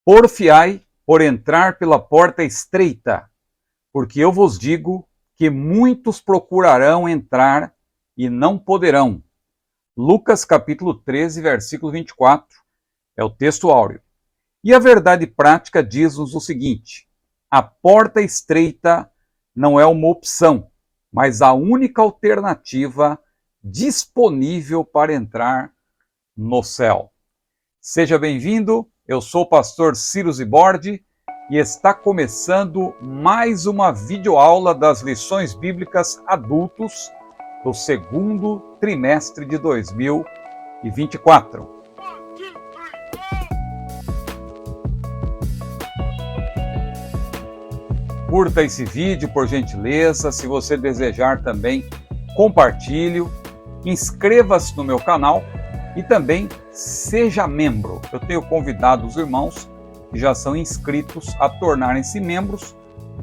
Porfiai por entrar pela porta estreita, porque eu vos digo que muitos procurarão entrar e não poderão. Lucas capítulo 13, versículo 24, é o texto áureo. E a verdade prática diz-nos o seguinte: a porta estreita não é uma opção, mas a única alternativa disponível para entrar no céu. Seja bem-vindo, eu sou o pastor Ciro Zibordi e está começando mais uma videoaula das lições bíblicas adultos do segundo trimestre de 2024. Curta esse vídeo, por gentileza. Se você desejar também, compartilhe, inscreva-se no meu canal e também seja membro. Eu tenho convidado os irmãos que já são inscritos a tornarem-se membros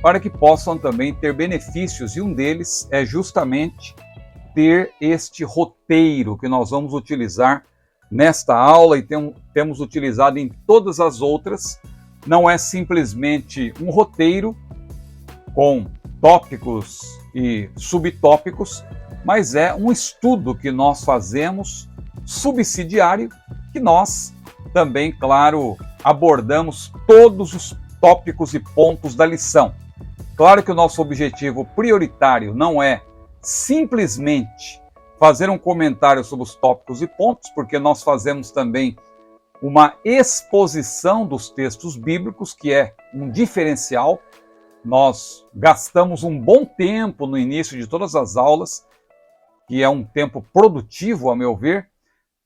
para que possam também ter benefícios, e um deles é justamente ter este roteiro que nós vamos utilizar nesta aula e temos utilizado em todas as outras. Não é simplesmente um roteiro com tópicos e subtópicos, mas é um estudo que nós fazemos subsidiário, que nós também, claro, abordamos todos os tópicos e pontos da lição. Claro que o nosso objetivo prioritário não é simplesmente fazer um comentário sobre os tópicos e pontos, porque nós fazemos também uma exposição dos textos bíblicos, que é um diferencial. Nós gastamos um bom tempo no início de todas as aulas, que é um tempo produtivo, a meu ver,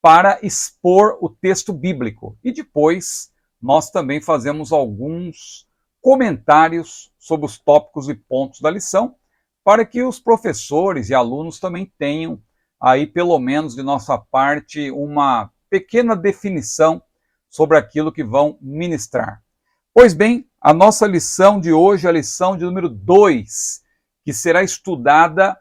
para expor o texto bíblico. E depois nós também fazemos alguns comentários sobre os tópicos e pontos da lição, para que os professores e alunos também tenham aí, pelo menos de nossa parte, uma pequena definição sobre aquilo que vão ministrar. Pois bem, a nossa lição de hoje é a lição de número 2, que será estudada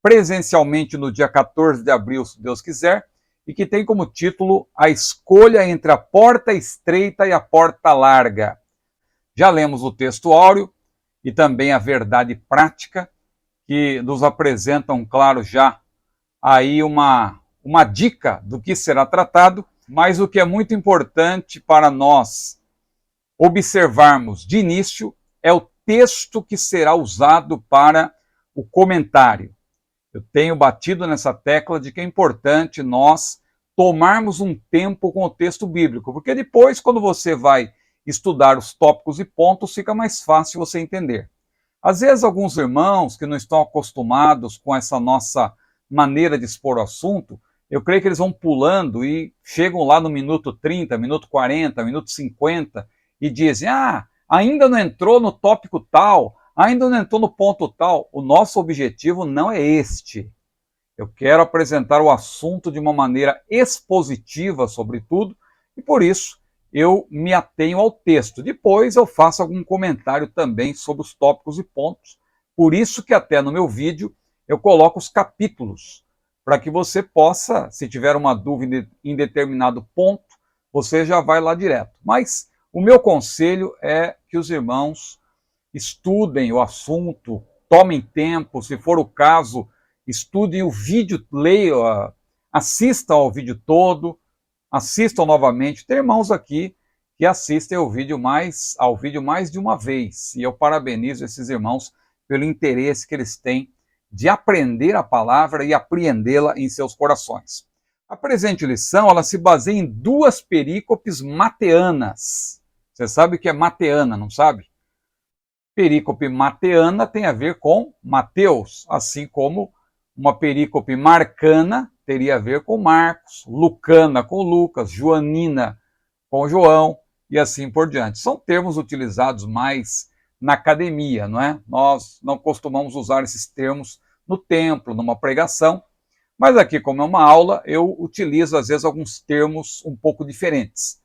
presencialmente no dia 14 de abril, se Deus quiser, e que tem como título A Escolha entre a Porta Estreita e a Porta Larga. Já lemos o texto áureo e também a verdade prática, que nos apresentam, claro, já aí uma dica do que será tratado, mas o que é muito importante para nós observarmos de início é o texto que será usado para o comentário. Eu tenho batido nessa tecla de que é importante nós tomarmos um tempo com o texto bíblico, porque depois, quando você vai estudar os tópicos e pontos, fica mais fácil você entender. Às vezes, alguns irmãos que não estão acostumados com essa nossa maneira de expor o assunto, eu creio que eles vão pulando e chegam lá no minuto 30, minuto 40, minuto 50 e dizem: ainda não entrou no tópico tal, ainda não entrou no ponto tal. O nosso objetivo não é este. Eu quero apresentar o assunto de uma maneira expositiva, sobretudo, e por isso eu me atenho ao texto. Depois eu faço algum comentário também sobre os tópicos e pontos. Por isso que até no meu vídeo eu coloco os capítulos, para que você possa, se tiver uma dúvida em determinado ponto, você já vai lá direto. Mas o meu conselho é que os irmãos estudem o assunto, tomem tempo, se for o caso, estudem o vídeo, leiam, assistam ao vídeo todo, assistam novamente. Tem irmãos aqui que assistem ao vídeo mais de uma vez, e eu parabenizo esses irmãos pelo interesse que eles têm de aprender a palavra e apreendê-la em seus corações. A presente lição, ela se baseia em duas perícopes mateanas. Você sabe o que é mateana, não sabe? Perícope mateana tem a ver com Mateus, assim como uma perícope marcana teria a ver com Marcos, lucana com Lucas, joanina com João e assim por diante. São termos utilizados mais na academia, não é? Nós não costumamos usar esses termos no templo, numa pregação, mas aqui, como é uma aula, eu utilizo às vezes alguns termos um pouco diferentes.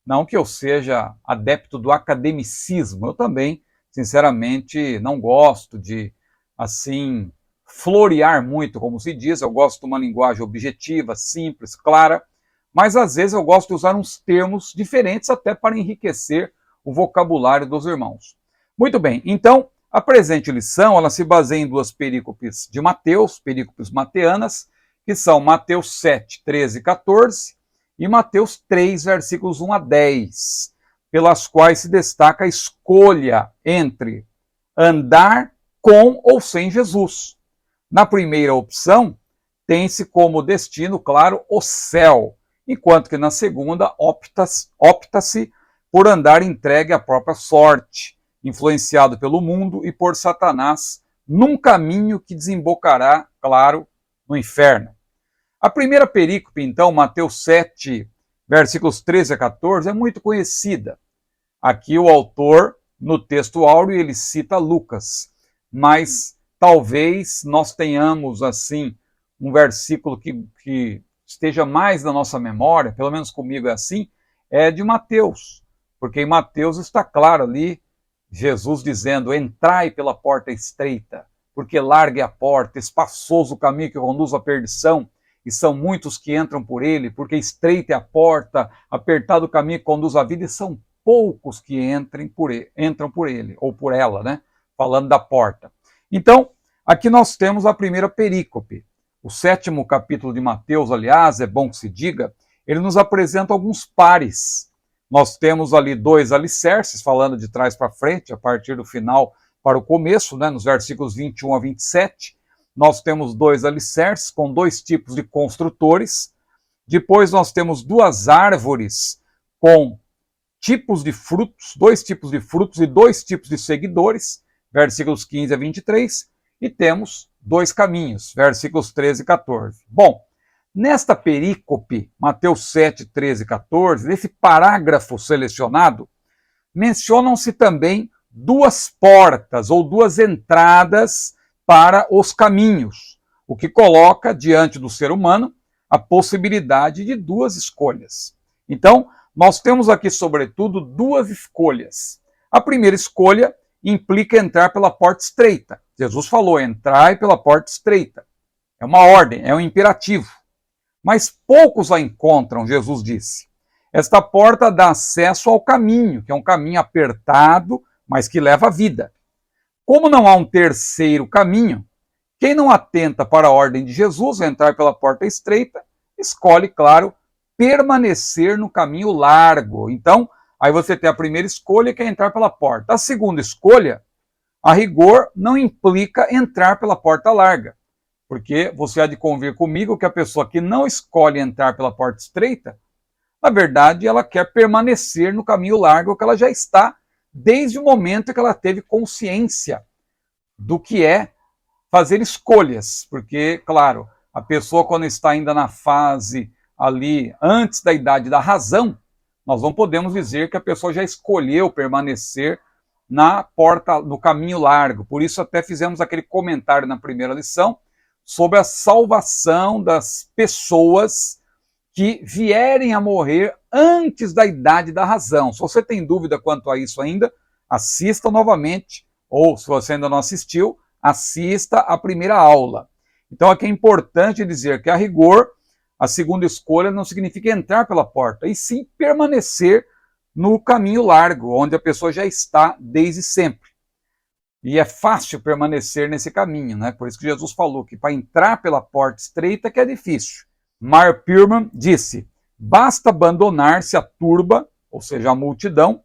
Não que eu seja adepto do academicismo, eu também, sinceramente, não gosto de, assim, florear muito, como se diz. Eu gosto de uma linguagem objetiva, simples, clara, mas às vezes eu gosto de usar uns termos diferentes até para enriquecer o vocabulário dos irmãos. Muito bem, então a presente lição ela se baseia em duas perícopes de Mateus, perícopes mateanas, que são Mateus 7, 13 e 14 e Mateus 3, versículos 1 a 10, pelas quais se destaca a escolha entre andar com ou sem Jesus. Na primeira opção, tem-se como destino, claro, o céu, enquanto que na segunda opta-se por andar entregue à própria sorte, influenciado pelo mundo e por Satanás, num caminho que desembocará, claro, no inferno. A primeira perícope, então, Mateus 7, versículos 13 a 14, é muito conhecida. Aqui o autor, no texto áureo, ele cita Lucas, mas talvez nós tenhamos, assim, um versículo que esteja mais na nossa memória, pelo menos comigo é assim, é de Mateus, porque em Mateus está claro ali, Jesus dizendo, entrai pela porta estreita, porque larga é a porta, espaçoso o caminho que conduz à perdição, e são muitos que entram por ele, porque estreita é a porta, apertado o caminho que conduz à vida, e são poucos que entram por ele, ou por ela, né? Falando da porta. Então, aqui nós temos a primeira perícope. O 7º capítulo de Mateus, aliás, é bom que se diga, ele nos apresenta alguns pares. Nós temos ali 2 alicerces, falando de trás para frente, a partir do final para o começo, né, nos versículos 21 a 27. Nós temos 2 alicerces com 2 tipos de construtores. Depois nós temos 2 árvores com tipos de frutos, 2 tipos de frutos e 2 tipos de seguidores, versículos 15 a 23. E temos 2 caminhos, versículos 13 e 14. Bom, nesta perícope, Mateus 7, 13 e 14, nesse parágrafo selecionado, mencionam-se também 2 portas ou 2 entradas para os caminhos, o que coloca diante do ser humano a possibilidade de 2 escolhas. Então, nós temos aqui, sobretudo, 2 escolhas. A primeira escolha implica entrar pela porta estreita. Jesus falou, entrai pela porta estreita. É uma ordem, é um imperativo. Mas poucos a encontram, Jesus disse. Esta porta dá acesso ao caminho, que é um caminho apertado, mas que leva à vida. Como não há um terceiro caminho, quem não atenta para a ordem de Jesus, entrar pela porta estreita, escolhe, claro, permanecer no caminho largo. Então, aí você tem a primeira escolha, que é entrar pela porta. A segunda escolha, a rigor, não implica entrar pela porta larga, porque você há de convir comigo que a pessoa que não escolhe entrar pela porta estreita, na verdade, ela quer permanecer no caminho largo que ela já está, desde o momento que ela teve consciência do que é fazer escolhas, porque, claro, a pessoa quando está ainda na fase ali, antes da idade da razão, nós não podemos dizer que a pessoa já escolheu permanecer na porta, no caminho largo. Por isso até fizemos aquele comentário na primeira lição sobre a salvação das pessoas que vierem a morrer antes da idade da razão. Se você tem dúvida quanto a isso ainda, assista novamente, ou se você ainda não assistiu, assista a primeira aula. Então aqui é importante dizer que, a rigor, a segunda escolha não significa entrar pela porta, e sim permanecer no caminho largo, onde a pessoa já está desde sempre. E é fácil permanecer nesse caminho, né? Por isso que Jesus falou que para entrar pela porta estreita que é difícil. Meyer Pearman disse, basta abandonar-se a turba, ou seja, a multidão,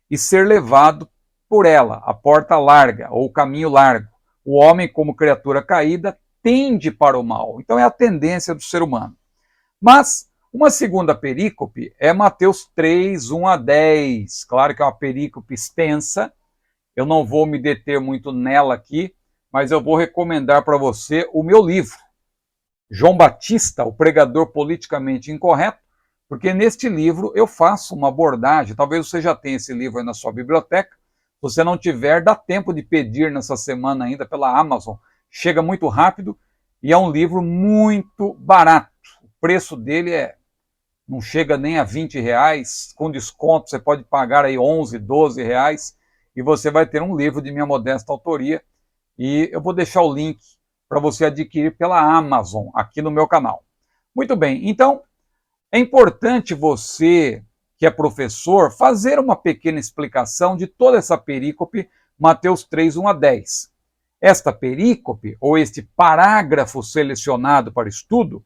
e ser levado por ela, a porta larga, ou o caminho largo. O homem, como criatura caída, tende para o mal. Então é a tendência do ser humano. Mas uma segunda perícope é Mateus 3, 1 a 10. Claro que é uma perícope extensa, eu não vou me deter muito nela aqui, mas eu vou recomendar para você o meu livro, João Batista, o pregador politicamente incorreto, porque neste livro eu faço uma abordagem, talvez você já tenha esse livro aí na sua biblioteca, se você não tiver, dá tempo de pedir nessa semana ainda pela Amazon, chega muito rápido e é um livro muito barato, o preço dele não chega nem a R$20, com desconto você pode pagar aí 11, 12 reais, e você vai ter um livro de minha modesta autoria, e eu vou deixar o link para você adquirir pela Amazon, aqui no meu canal. Muito bem, então, É importante você, que é professor, fazer uma pequena explicação de toda essa perícope, Mateus 3, 1 a 10. Esta perícope, ou este parágrafo selecionado para estudo,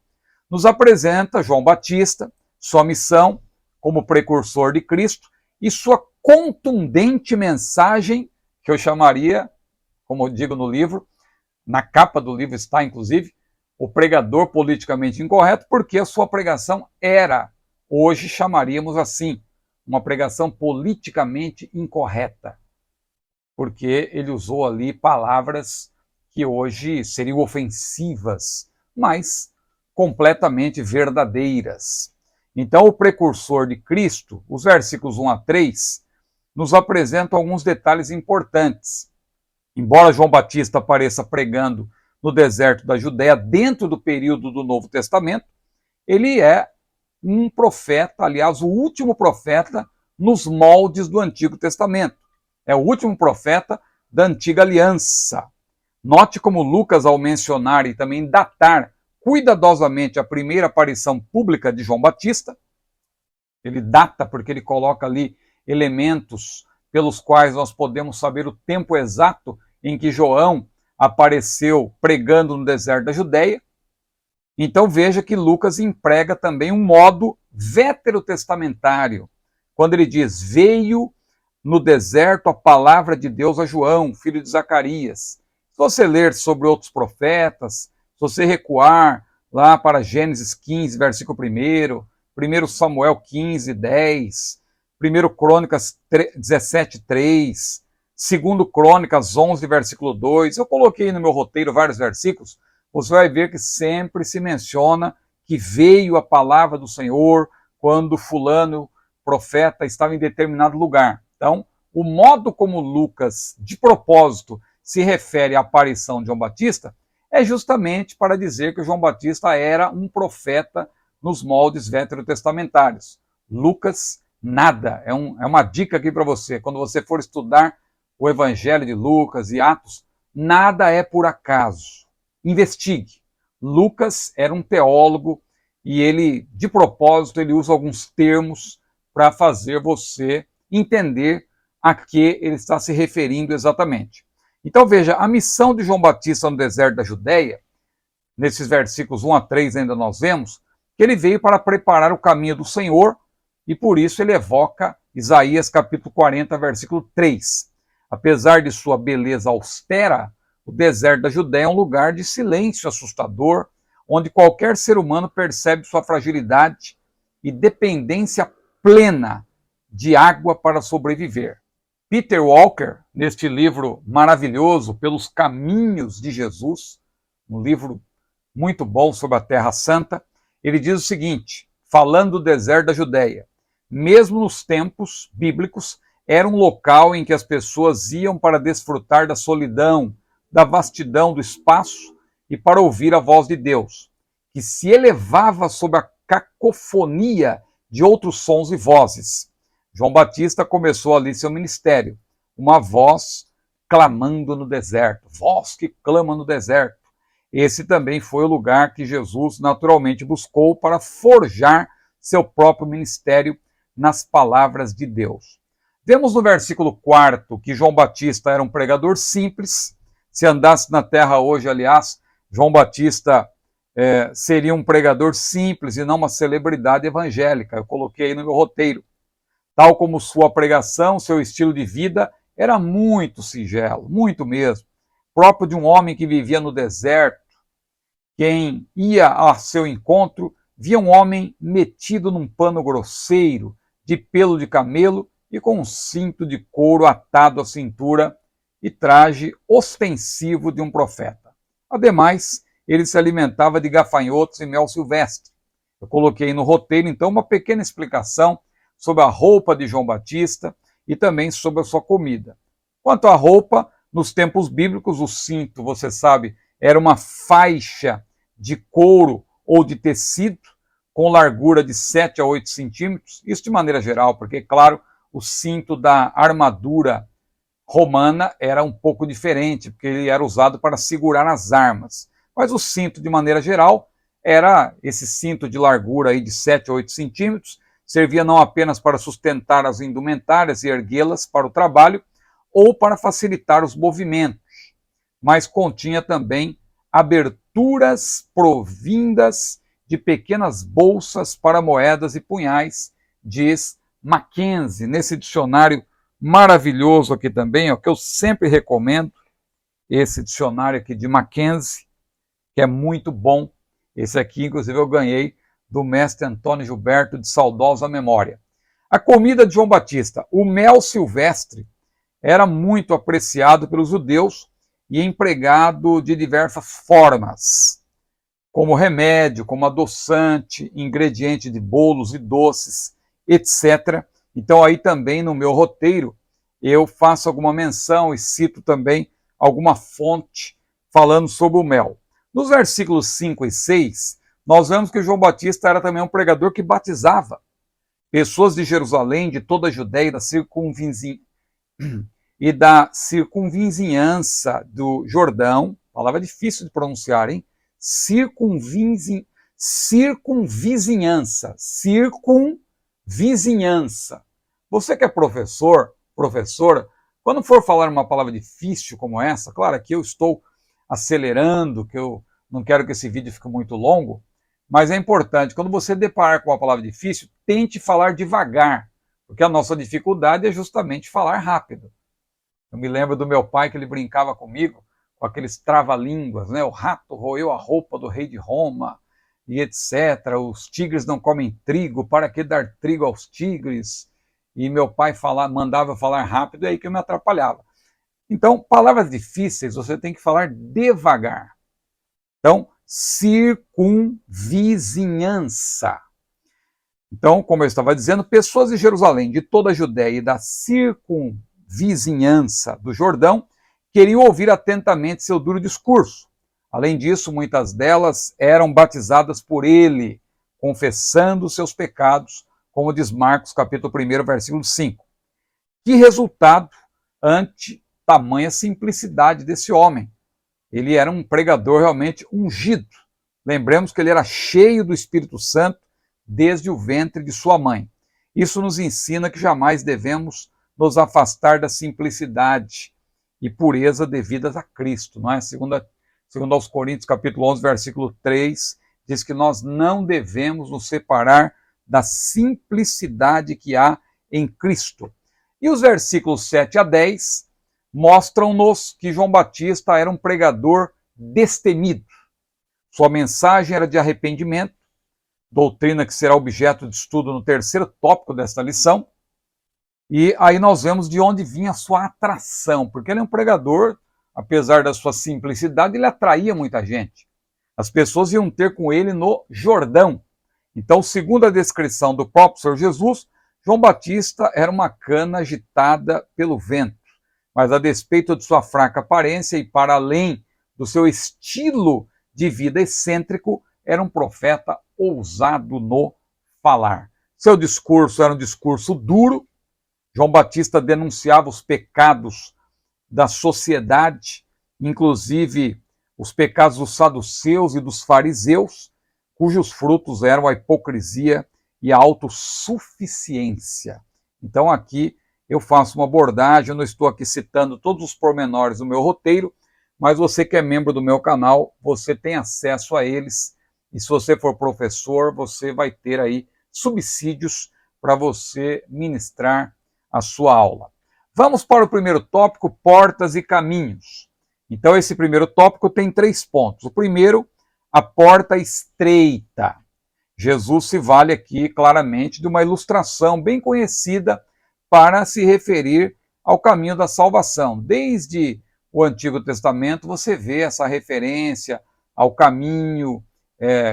nos apresenta João Batista, sua missão como precursor de Cristo e sua contundente mensagem, que eu chamaria, como eu digo no livro, na capa do livro está, inclusive, o pregador politicamente incorreto, porque a sua pregação era, hoje chamaríamos assim, uma pregação politicamente incorreta, porque ele usou ali palavras que hoje seriam ofensivas, mas completamente verdadeiras. Então, o precursor de Cristo, os versículos 1 a 3, nos apresentam alguns detalhes importantes. Embora João Batista apareça pregando no deserto da Judéia, dentro do período do Novo Testamento, ele é um profeta, aliás, o último profeta nos moldes do Antigo Testamento. É o último profeta da Antiga Aliança. Note como Lucas, ao mencionar e também datar cuidadosamente a primeira aparição pública de João Batista, ele data porque ele coloca ali elementos pelos quais nós podemos saber o tempo exato em que João apareceu pregando no deserto da Judéia. Então veja que Lucas emprega também um modo veterotestamentário, quando ele diz, veio no deserto a palavra de Deus a João, filho de Zacarias. Se você ler sobre outros profetas, se você recuar lá para Gênesis 15, versículo 1, 1 Samuel 15, 10, 1 Crônicas 17, 3, 2 Crônicas 11, versículo 2, eu coloquei no meu roteiro vários versículos, você vai ver que sempre se menciona que veio a palavra do Senhor quando fulano, profeta, estava em determinado lugar. Então, o modo como Lucas, de propósito, se refere à aparição de João Batista é justamente para dizer que João Batista era um profeta nos moldes veterotestamentários. Lucas, nada. É uma dica aqui para você. Quando você for estudar o Evangelho de Lucas e Atos, nada é por acaso. Investigue. Lucas era um teólogo e ele, de propósito, ele usa alguns termos para fazer você entender a que ele está se referindo exatamente. Então veja, a missão de João Batista no deserto da Judéia, nesses versículos 1 a 3 ainda nós vemos, que ele veio para preparar o caminho do Senhor e por isso ele evoca Isaías capítulo 40, versículo 3. Apesar de sua beleza austera, o deserto da Judéia é um lugar de silêncio assustador, onde qualquer ser humano percebe sua fragilidade e dependência plena de água para sobreviver. Peter Walker, neste livro maravilhoso, Pelos Caminhos de Jesus, um livro muito bom sobre a Terra Santa, ele diz o seguinte, falando do deserto da Judéia, mesmo nos tempos bíblicos, era um local em que as pessoas iam para desfrutar da solidão, da vastidão do espaço e para ouvir a voz de Deus, que se elevava sob a cacofonia de outros sons e vozes. João Batista começou ali seu ministério, uma voz clamando no deserto, voz que clama no deserto. Esse também foi o lugar que Jesus naturalmente buscou para forjar seu próprio ministério nas palavras de Deus. Vemos no versículo 4 que João Batista era um pregador simples. Se andasse na terra hoje, aliás, João Batista seria um pregador simples e não uma celebridade evangélica. Eu coloquei aí no meu roteiro. Tal como sua pregação, seu estilo de vida era muito singelo, muito mesmo. Próprio de um homem que vivia no deserto. Quem ia a seu encontro via um homem metido num pano grosseiro, de pelo de camelo e com um cinto de couro atado à cintura e traje ostensivo de um profeta. Ademais, ele se alimentava de gafanhotos e mel silvestre. Eu coloquei no roteiro, então, uma pequena explicação sobre a roupa de João Batista e também sobre a sua comida. Quanto à roupa, nos tempos bíblicos, o cinto, você sabe, era uma faixa de couro ou de tecido com largura de 7 a 8 centímetros, isso de maneira geral, porque, claro, o cinto da armadura romana era um pouco diferente, porque ele era usado para segurar as armas. Mas o cinto, de maneira geral, era esse cinto de largura aí de 7 a 8 centímetros, servia não apenas para sustentar as indumentárias e erguê-las para o trabalho, ou para facilitar os movimentos, mas continha também aberturas provindas de pequenas bolsas para moedas e punhais, diz Mackenzie, nesse dicionário maravilhoso aqui também, ó, que eu sempre recomendo, esse dicionário aqui de Mackenzie, que é muito bom. Esse aqui, inclusive, eu ganhei do mestre Antônio Gilberto, de saudosa memória. A comida de João Batista, o mel silvestre, era muito apreciado pelos judeus e empregado de diversas formas, como remédio, como adoçante, ingrediente de bolos e doces, etc. Então aí também no meu roteiro eu faço alguma menção e cito também alguma fonte falando sobre o mel. Nos versículos 5 e 6, nós vemos que João Batista era também um pregador que batizava pessoas de Jerusalém, de toda a Judéia e da circunvizinhança do Jordão, palavra difícil de pronunciar, hein? Circunvizinhança. Você que é professora, quando for falar uma palavra difícil como essa, claro que eu estou acelerando, que eu não quero que esse vídeo fique muito longo, mas é importante, quando você deparar com uma palavra difícil, tente falar devagar, porque a nossa dificuldade é justamente falar rápido. Eu me lembro do meu pai que ele brincava comigo com aqueles trava-línguas, né? O rato roeu a roupa do rei de Roma e etc. Os tigres não comem trigo, para que dar trigo aos tigres? E meu pai mandava eu falar rápido, e aí que eu me atrapalhava. Então, palavras difíceis você tem que falar devagar. Então, circunvizinhança. Então, como eu estava dizendo, pessoas de Jerusalém, de toda a Judéia e da circunvizinhança do Jordão, queriam ouvir atentamente seu duro discurso. Além disso, muitas delas eram batizadas por ele, confessando seus pecados, como diz Marcos, capítulo 1, versículo 5. Que resultado ante tamanha simplicidade desse homem. Ele era um pregador realmente ungido. Lembremos que ele era cheio do Espírito Santo desde o ventre de sua mãe. Isso nos ensina que jamais devemos nos afastar da simplicidade e pureza devidas a Cristo, não é? Segundo aos Coríntios, capítulo 11, versículo 3, diz que nós não devemos nos separar da simplicidade que há em Cristo. E os versículos 7 a 10 mostram-nos que João Batista era um pregador destemido. Sua mensagem era de arrependimento, doutrina que será objeto de estudo no terceiro tópico desta lição. E aí nós vemos de onde vinha a sua atração, porque ele é um pregador, apesar da sua simplicidade, ele atraía muita gente. As pessoas iam ter com ele no Jordão. Então, segundo a descrição do próprio Senhor Jesus, João Batista era uma cana agitada pelo vento, mas a despeito de sua fraca aparência e para além do seu estilo de vida excêntrico, era um profeta ousado no falar. Seu discurso era um discurso duro. João Batista denunciava os pecados da sociedade, inclusive os pecados dos saduceus e dos fariseus, cujos frutos eram a hipocrisia e a autossuficiência. Então aqui eu faço uma abordagem, eu não estou aqui citando todos os pormenores do meu roteiro, mas você que é membro do meu canal, você tem acesso a eles, e se você for professor, você vai ter aí subsídios para você ministrar a sua aula. Vamos para o primeiro tópico, portas e caminhos. Então esse primeiro tópico tem 3 pontos. O primeiro, a porta estreita. Jesus se vale aqui claramente de uma ilustração bem conhecida para se referir ao caminho da salvação. Desde o Antigo Testamento você vê essa referência ao caminho,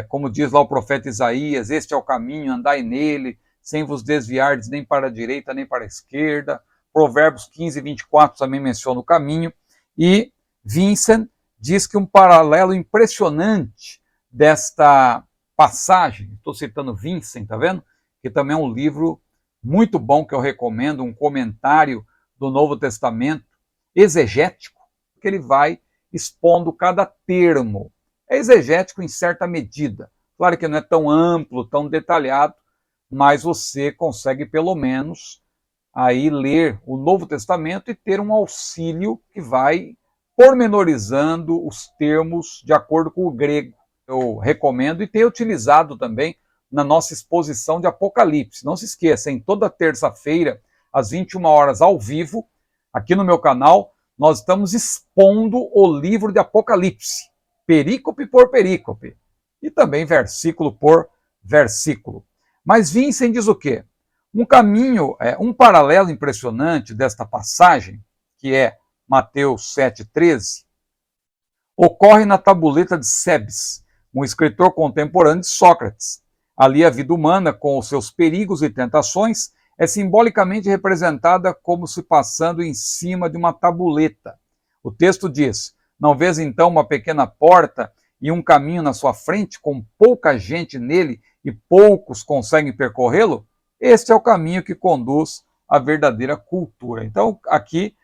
como diz lá o profeta Isaías, este é o caminho, andai nele, sem vos desviardes nem para a direita nem para a esquerda. Provérbios 15, 24 também menciona o caminho. E Vincent diz que um paralelo impressionante desta passagem, estou citando Vincent, tá vendo? Que também é um livro muito bom que eu recomendo, um comentário do Novo Testamento, exegético, que ele vai expondo cada termo. É exegético em certa medida, Claro que não é tão amplo, tão detalhado, mas você consegue pelo menos aí ler o Novo Testamento e ter um auxílio que vai pormenorizando os termos de acordo com o grego. Eu recomendo e tenho utilizado também na nossa exposição de Apocalipse. Não se esqueça, em toda terça-feira, às 21 horas ao vivo, aqui no meu canal, nós estamos expondo o livro de Apocalipse, perícope por perícope, e também versículo por versículo. Mas Vincent diz o quê? Um caminho, um paralelo impressionante desta passagem, que é Mateus 7,13, ocorre na tabuleta de Sebes, um escritor contemporâneo de Sócrates. Ali a vida humana, com os seus perigos e tentações, é simbolicamente representada como se passando em cima de uma tabuleta. O texto diz: não vês então uma pequena porta e um caminho na sua frente, com pouca gente nele e poucos conseguem percorrê-lo? Este é o caminho que conduz à verdadeira cultura. Então, aqui,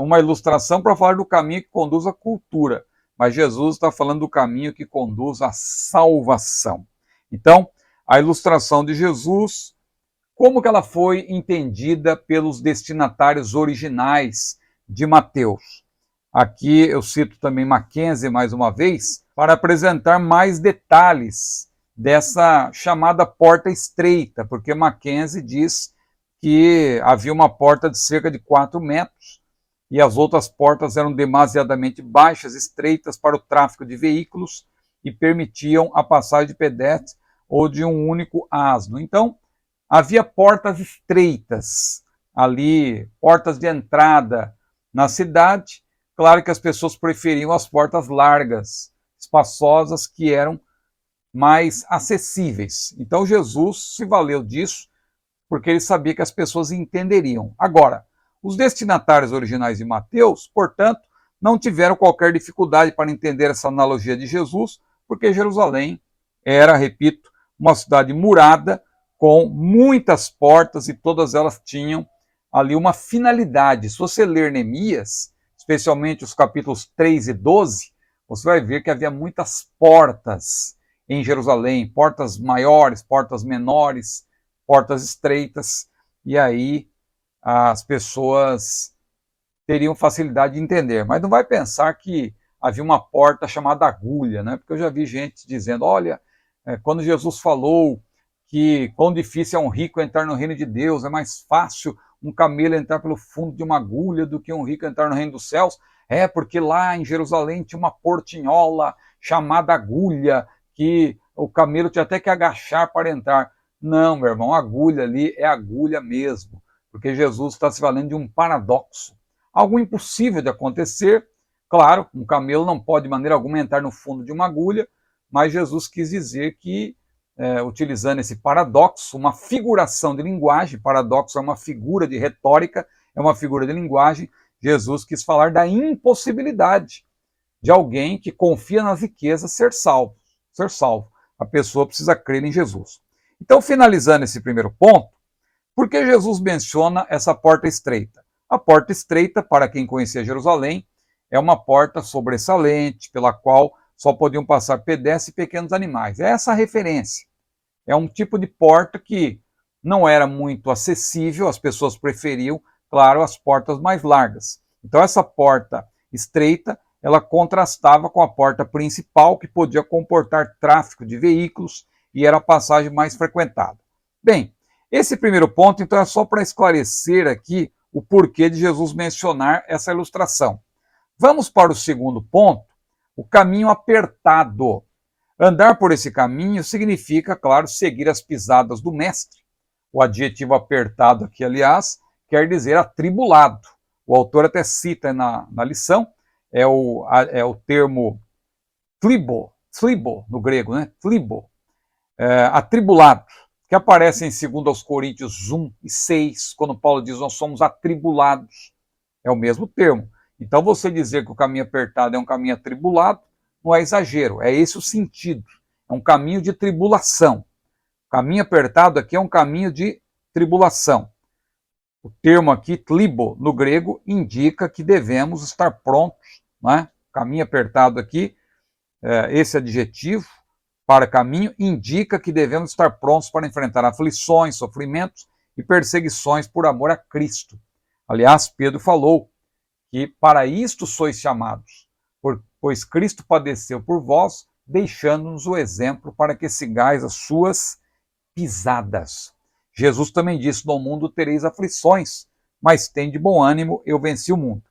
uma ilustração para falar do caminho que conduz à cultura. Mas Jesus está falando do caminho que conduz à salvação. Então, a ilustração de Jesus, como que ela foi entendida pelos destinatários originais de Mateus? Aqui eu cito também Mackenzie mais uma vez, para apresentar mais detalhes dessa chamada porta estreita, porque Mackenzie diz que havia uma porta de cerca de 4 metros e as outras portas eram demasiadamente baixas, estreitas para o tráfego de veículos e permitiam a passagem de pedestres ou de um único asno. Então, havia portas estreitas ali, portas de entrada na cidade. Claro que as pessoas preferiam as portas largas, espaçosas, que eram mais acessíveis. Então Jesus se valeu disso, porque ele sabia que as pessoas entenderiam. Agora, os destinatários originais de Mateus, portanto, não tiveram qualquer dificuldade para entender essa analogia de Jesus, porque Jerusalém era, repito, uma cidade murada, com muitas portas e todas elas tinham ali uma finalidade. Se você ler Neemias, especialmente os capítulos 3 e 12, você vai ver que havia muitas portas em Jerusalém, portas maiores, portas menores, portas estreitas, e aí as pessoas teriam facilidade de entender. Mas não vai pensar que havia uma porta chamada agulha, né? Porque eu já vi gente dizendo, olha, quando Jesus falou que quão difícil é um rico entrar no reino de Deus, é mais fácil um camelo entrar pelo fundo de uma agulha do que um rico entrar no reino dos céus, porque lá em Jerusalém tinha uma portinhola chamada agulha, que o camelo tinha até que agachar para entrar. Não, meu irmão, a agulha ali é agulha mesmo, porque Jesus está se valendo de um paradoxo, algo impossível de acontecer. Claro, um camelo não pode de maneira alguma entrar no fundo de uma agulha, mas Jesus quis dizer que, utilizando esse paradoxo, uma figuração de linguagem, paradoxo é uma figura de retórica, é uma figura de linguagem, Jesus quis falar da impossibilidade de alguém que confia nas riquezas ser salvo. Ser salvo. A pessoa precisa crer em Jesus. Então, finalizando esse primeiro ponto, por que Jesus menciona essa porta estreita? A porta estreita, para quem conhecia Jerusalém, é uma porta sobressalente, pela qual só podiam passar pedestres e pequenos animais. É essa a referência. É um tipo de porta que não era muito acessível, as pessoas preferiam, claro, as portas mais largas. Então essa porta estreita, ela contrastava com a porta principal, que podia comportar tráfego de veículos e era a passagem mais frequentada. Bem, esse primeiro ponto, então, é só para esclarecer aqui o porquê de Jesus mencionar essa ilustração. Vamos para o segundo ponto, o caminho apertado. Andar por esse caminho significa, claro, seguir as pisadas do mestre. O adjetivo apertado aqui, aliás, quer dizer atribulado. O autor até cita na lição, é o termo flibo no grego, né? Flibo, atribulado, que aparece em 2 Coríntios 1 e 6, quando Paulo diz nós somos atribulados. É o mesmo termo. Então você dizer que o caminho apertado é um caminho atribulado, não é exagero, é esse o sentido. É um caminho de tribulação. O caminho apertado aqui é um caminho de tribulação. O termo aqui, tlibo, no grego, indica que devemos estar prontos. Né? Caminho apertado aqui, esse adjetivo, para caminho indica que devemos estar prontos para enfrentar aflições, sofrimentos e perseguições por amor a Cristo. Aliás, Pedro falou que para isto sois chamados, pois Cristo padeceu por vós, deixando-nos o exemplo para que sigais as suas pisadas. Jesus também disse: no mundo tereis aflições, mas tende bom ânimo, eu venci o mundo.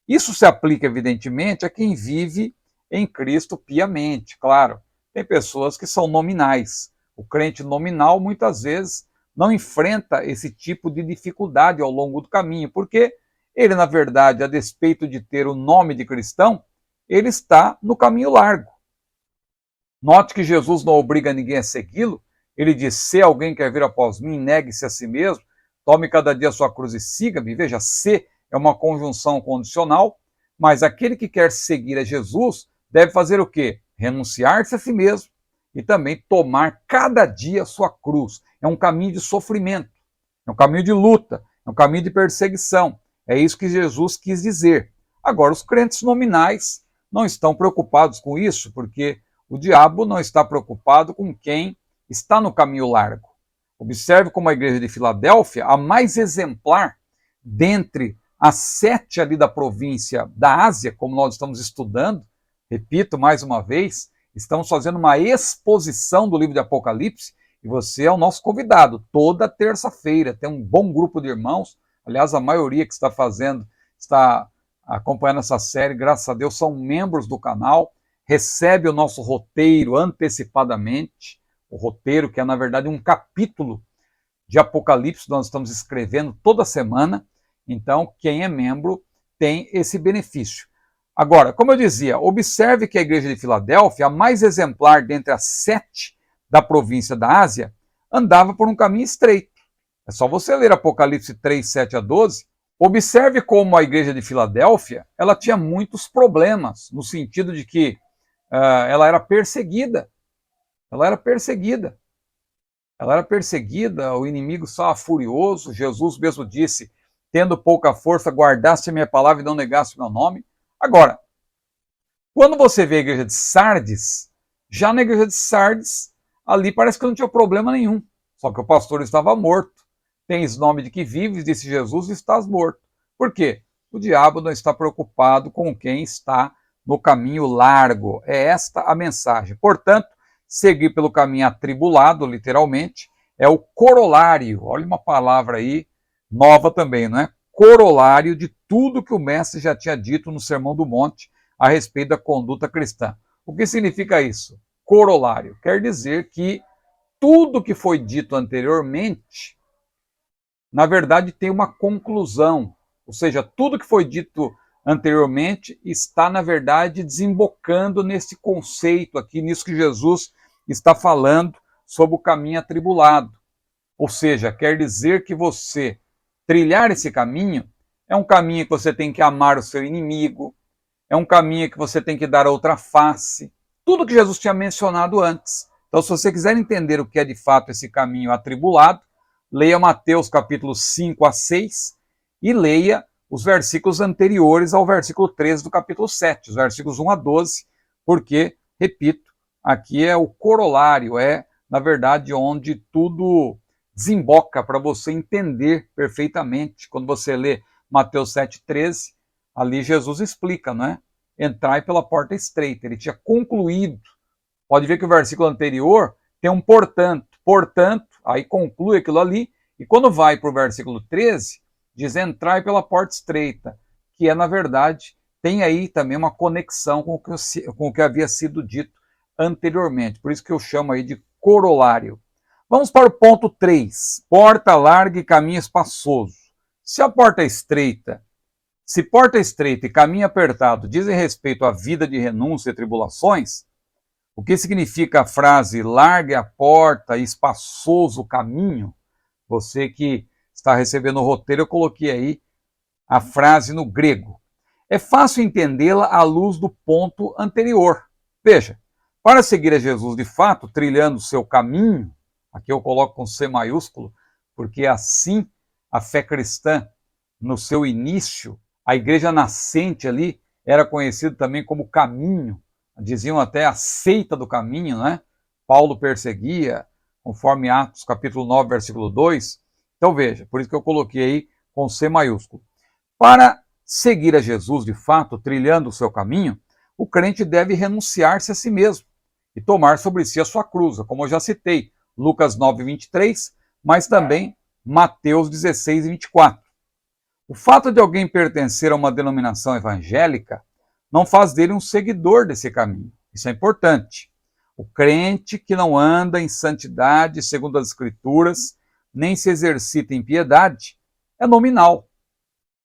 Isso se aplica, evidentemente, a quem vive em Cristo piamente, claro. Tem pessoas que são nominais. O crente nominal, muitas vezes, não enfrenta esse tipo de dificuldade ao longo do caminho, porque ele, na verdade, a despeito de ter o nome de cristão, ele está no caminho largo. Note que Jesus não obriga ninguém a segui-lo. Ele diz: se alguém quer vir após mim, negue-se a si mesmo, tome cada dia a sua cruz e siga-me. Veja, se é uma conjunção condicional, mas aquele que quer seguir a Jesus deve fazer o quê? Renunciar-se a si mesmo e também tomar cada dia a sua cruz. É um caminho de sofrimento, é um caminho de luta, é um caminho de perseguição. É isso que Jesus quis dizer. Agora, os crentes nominais não estão preocupados com isso, porque o diabo não está preocupado com quem está no caminho largo. Observe como a igreja de Filadélfia, a mais exemplar dentre as 7 ali da província da Ásia, como nós estamos estudando, repito mais uma vez, estamos fazendo uma exposição do livro de Apocalipse, e você é o nosso convidado. Toda terça-feira tem um bom grupo de irmãos, aliás, a maioria que está acompanhando essa série, graças a Deus, são membros do canal, recebe o nosso roteiro antecipadamente, o roteiro que é, na verdade, um capítulo de Apocalipse, nós estamos escrevendo toda semana. Então, quem é membro tem esse benefício. Agora, como eu dizia, observe que a igreja de Filadélfia, a mais exemplar dentre as 7 da província da Ásia, andava por um caminho estreito. É só você ler Apocalipse 3, 7 a 12. Observe como a igreja de Filadélfia ela tinha muitos problemas, no sentido de que ela era perseguida. Ela era perseguida. Ela era perseguida, o inimigo estava furioso. Jesus mesmo disse: tendo pouca força, guardaste a minha palavra e não negaste o meu nome. Agora, quando você vê a igreja de Sardes, já na igreja de Sardes, ali parece que não tinha problema nenhum. Só que o pastor estava morto. Tens nome de que vives, disse Jesus, e estás morto. Por quê? O diabo não está preocupado com quem está no caminho largo. É esta a mensagem. Portanto, seguir pelo caminho atribulado, literalmente, é o corolário. Olha uma palavra aí, nova também, não é? Corolário de tudo que o mestre já tinha dito no Sermão do Monte a respeito da conduta cristã. O que significa isso? Corolário. Quer dizer que tudo que foi dito anteriormente, na verdade, tem uma conclusão. Ou seja, tudo que foi dito anteriormente está, na verdade, desembocando nesse conceito aqui, nisso que Jesus está falando sobre o caminho atribulado. Ou seja, quer dizer que você trilhar esse caminho é um caminho que você tem que amar o seu inimigo, é um caminho que você tem que dar outra face, tudo que Jesus tinha mencionado antes. Então, se você quiser entender o que é de fato esse caminho atribulado, leia Mateus capítulo 5 a 6 e leia os versículos anteriores ao versículo 13 do capítulo 7, os versículos 1 a 12, porque, repito, aqui é o corolário, é, na verdade, onde tudo desemboca para você entender perfeitamente. Quando você lê Mateus 7,13, ali Jesus explica, não é? Entrai pela porta estreita. Ele tinha concluído. Pode ver que o versículo anterior tem um portanto, aí conclui aquilo ali, e quando vai para o versículo 13, diz entrai pela porta estreita, que é, na verdade, tem aí também uma conexão com o que havia sido dito anteriormente. Por isso que eu chamo aí de corolário. Vamos para o ponto 3. Porta larga e caminho espaçoso. Se porta estreita e caminho apertado dizem respeito à vida de renúncia e tribulações, o que significa a frase larga a porta e espaçoso o caminho? Você que está recebendo o roteiro, eu coloquei aí a frase no grego. É fácil entendê-la à luz do ponto anterior. Veja, para seguir a Jesus de fato, trilhando o seu caminho, aqui eu coloco com C maiúsculo, porque assim a fé cristã, no seu início, a igreja nascente ali, era conhecida também como caminho, diziam até a seita do caminho, né? Paulo perseguia, conforme Atos capítulo 9, versículo 2. Então veja, por isso que eu coloquei aí com C maiúsculo. Para seguir a Jesus de fato, trilhando o seu caminho, o crente deve renunciar-se a si mesmo e tomar sobre si a sua cruz, como eu já citei, Lucas 9, 23, mas também Mateus 16, 24. O fato de alguém pertencer a uma denominação evangélica não faz dele um seguidor desse caminho. Isso é importante. O crente que não anda em santidade segundo as Escrituras, nem se exercita em piedade, é nominal.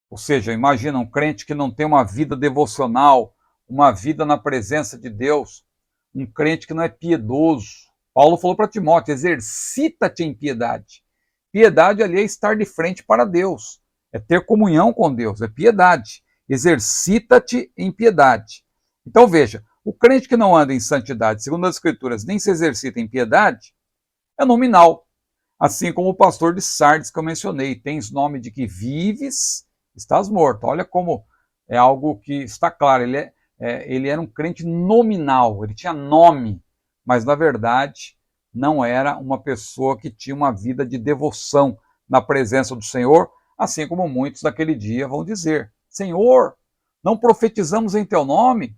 Ou seja, imagina um crente que não tem uma vida devocional, uma vida na presença de Deus, um crente que não é piedoso. Paulo falou para Timóteo, exercita-te em piedade. Piedade ali é estar de frente para Deus, é ter comunhão com Deus, é piedade. Exercita-te em piedade. Então veja, o crente que não anda em santidade, segundo as Escrituras, nem se exercita em piedade, é nominal. Assim como o pastor de Sardes que eu mencionei, tens nome de que vives, estás morto. Olha como é algo que está claro, ele era um crente nominal, ele tinha nome, mas na verdade não era uma pessoa que tinha uma vida de devoção na presença do Senhor, assim como muitos naquele dia vão dizer, Senhor, não profetizamos em teu nome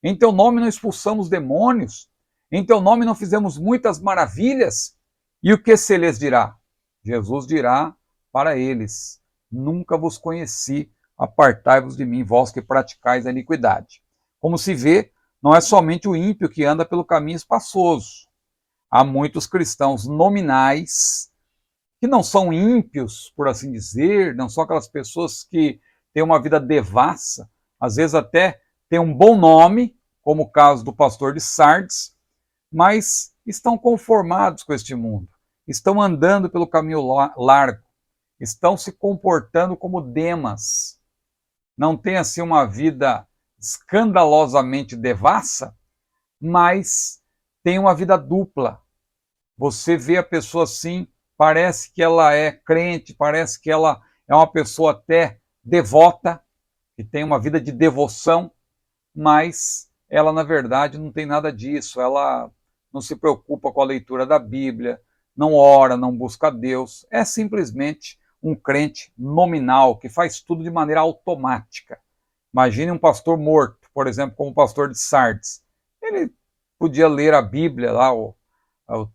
não expulsamos demônios, em teu nome não fizemos muitas maravilhas, e o que se lhes dirá? Jesus dirá para eles, nunca vos conheci, apartai-vos de mim, vós que praticais a iniquidade. Como se vê, não é somente o ímpio que anda pelo caminho espaçoso. Há muitos cristãos nominais que não são ímpios, por assim dizer, não são aquelas pessoas que têm uma vida devassa, às vezes até têm um bom nome, como o caso do pastor de Sardes, mas estão conformados com este mundo, estão andando pelo caminho largo, estão se comportando como Demas, não têm assim uma vida escandalosamente devassa, mas tem uma vida dupla. Você vê a pessoa assim, parece que ela é crente, parece que ela é uma pessoa até devota, que tem uma vida de devoção, mas ela na verdade não tem nada disso, ela não se preocupa com a leitura da Bíblia, não ora, não busca Deus, é simplesmente um crente nominal, que faz tudo de maneira automática. Imagine um pastor morto, por exemplo, como o pastor de Sardes. Ele podia ler a Bíblia lá, o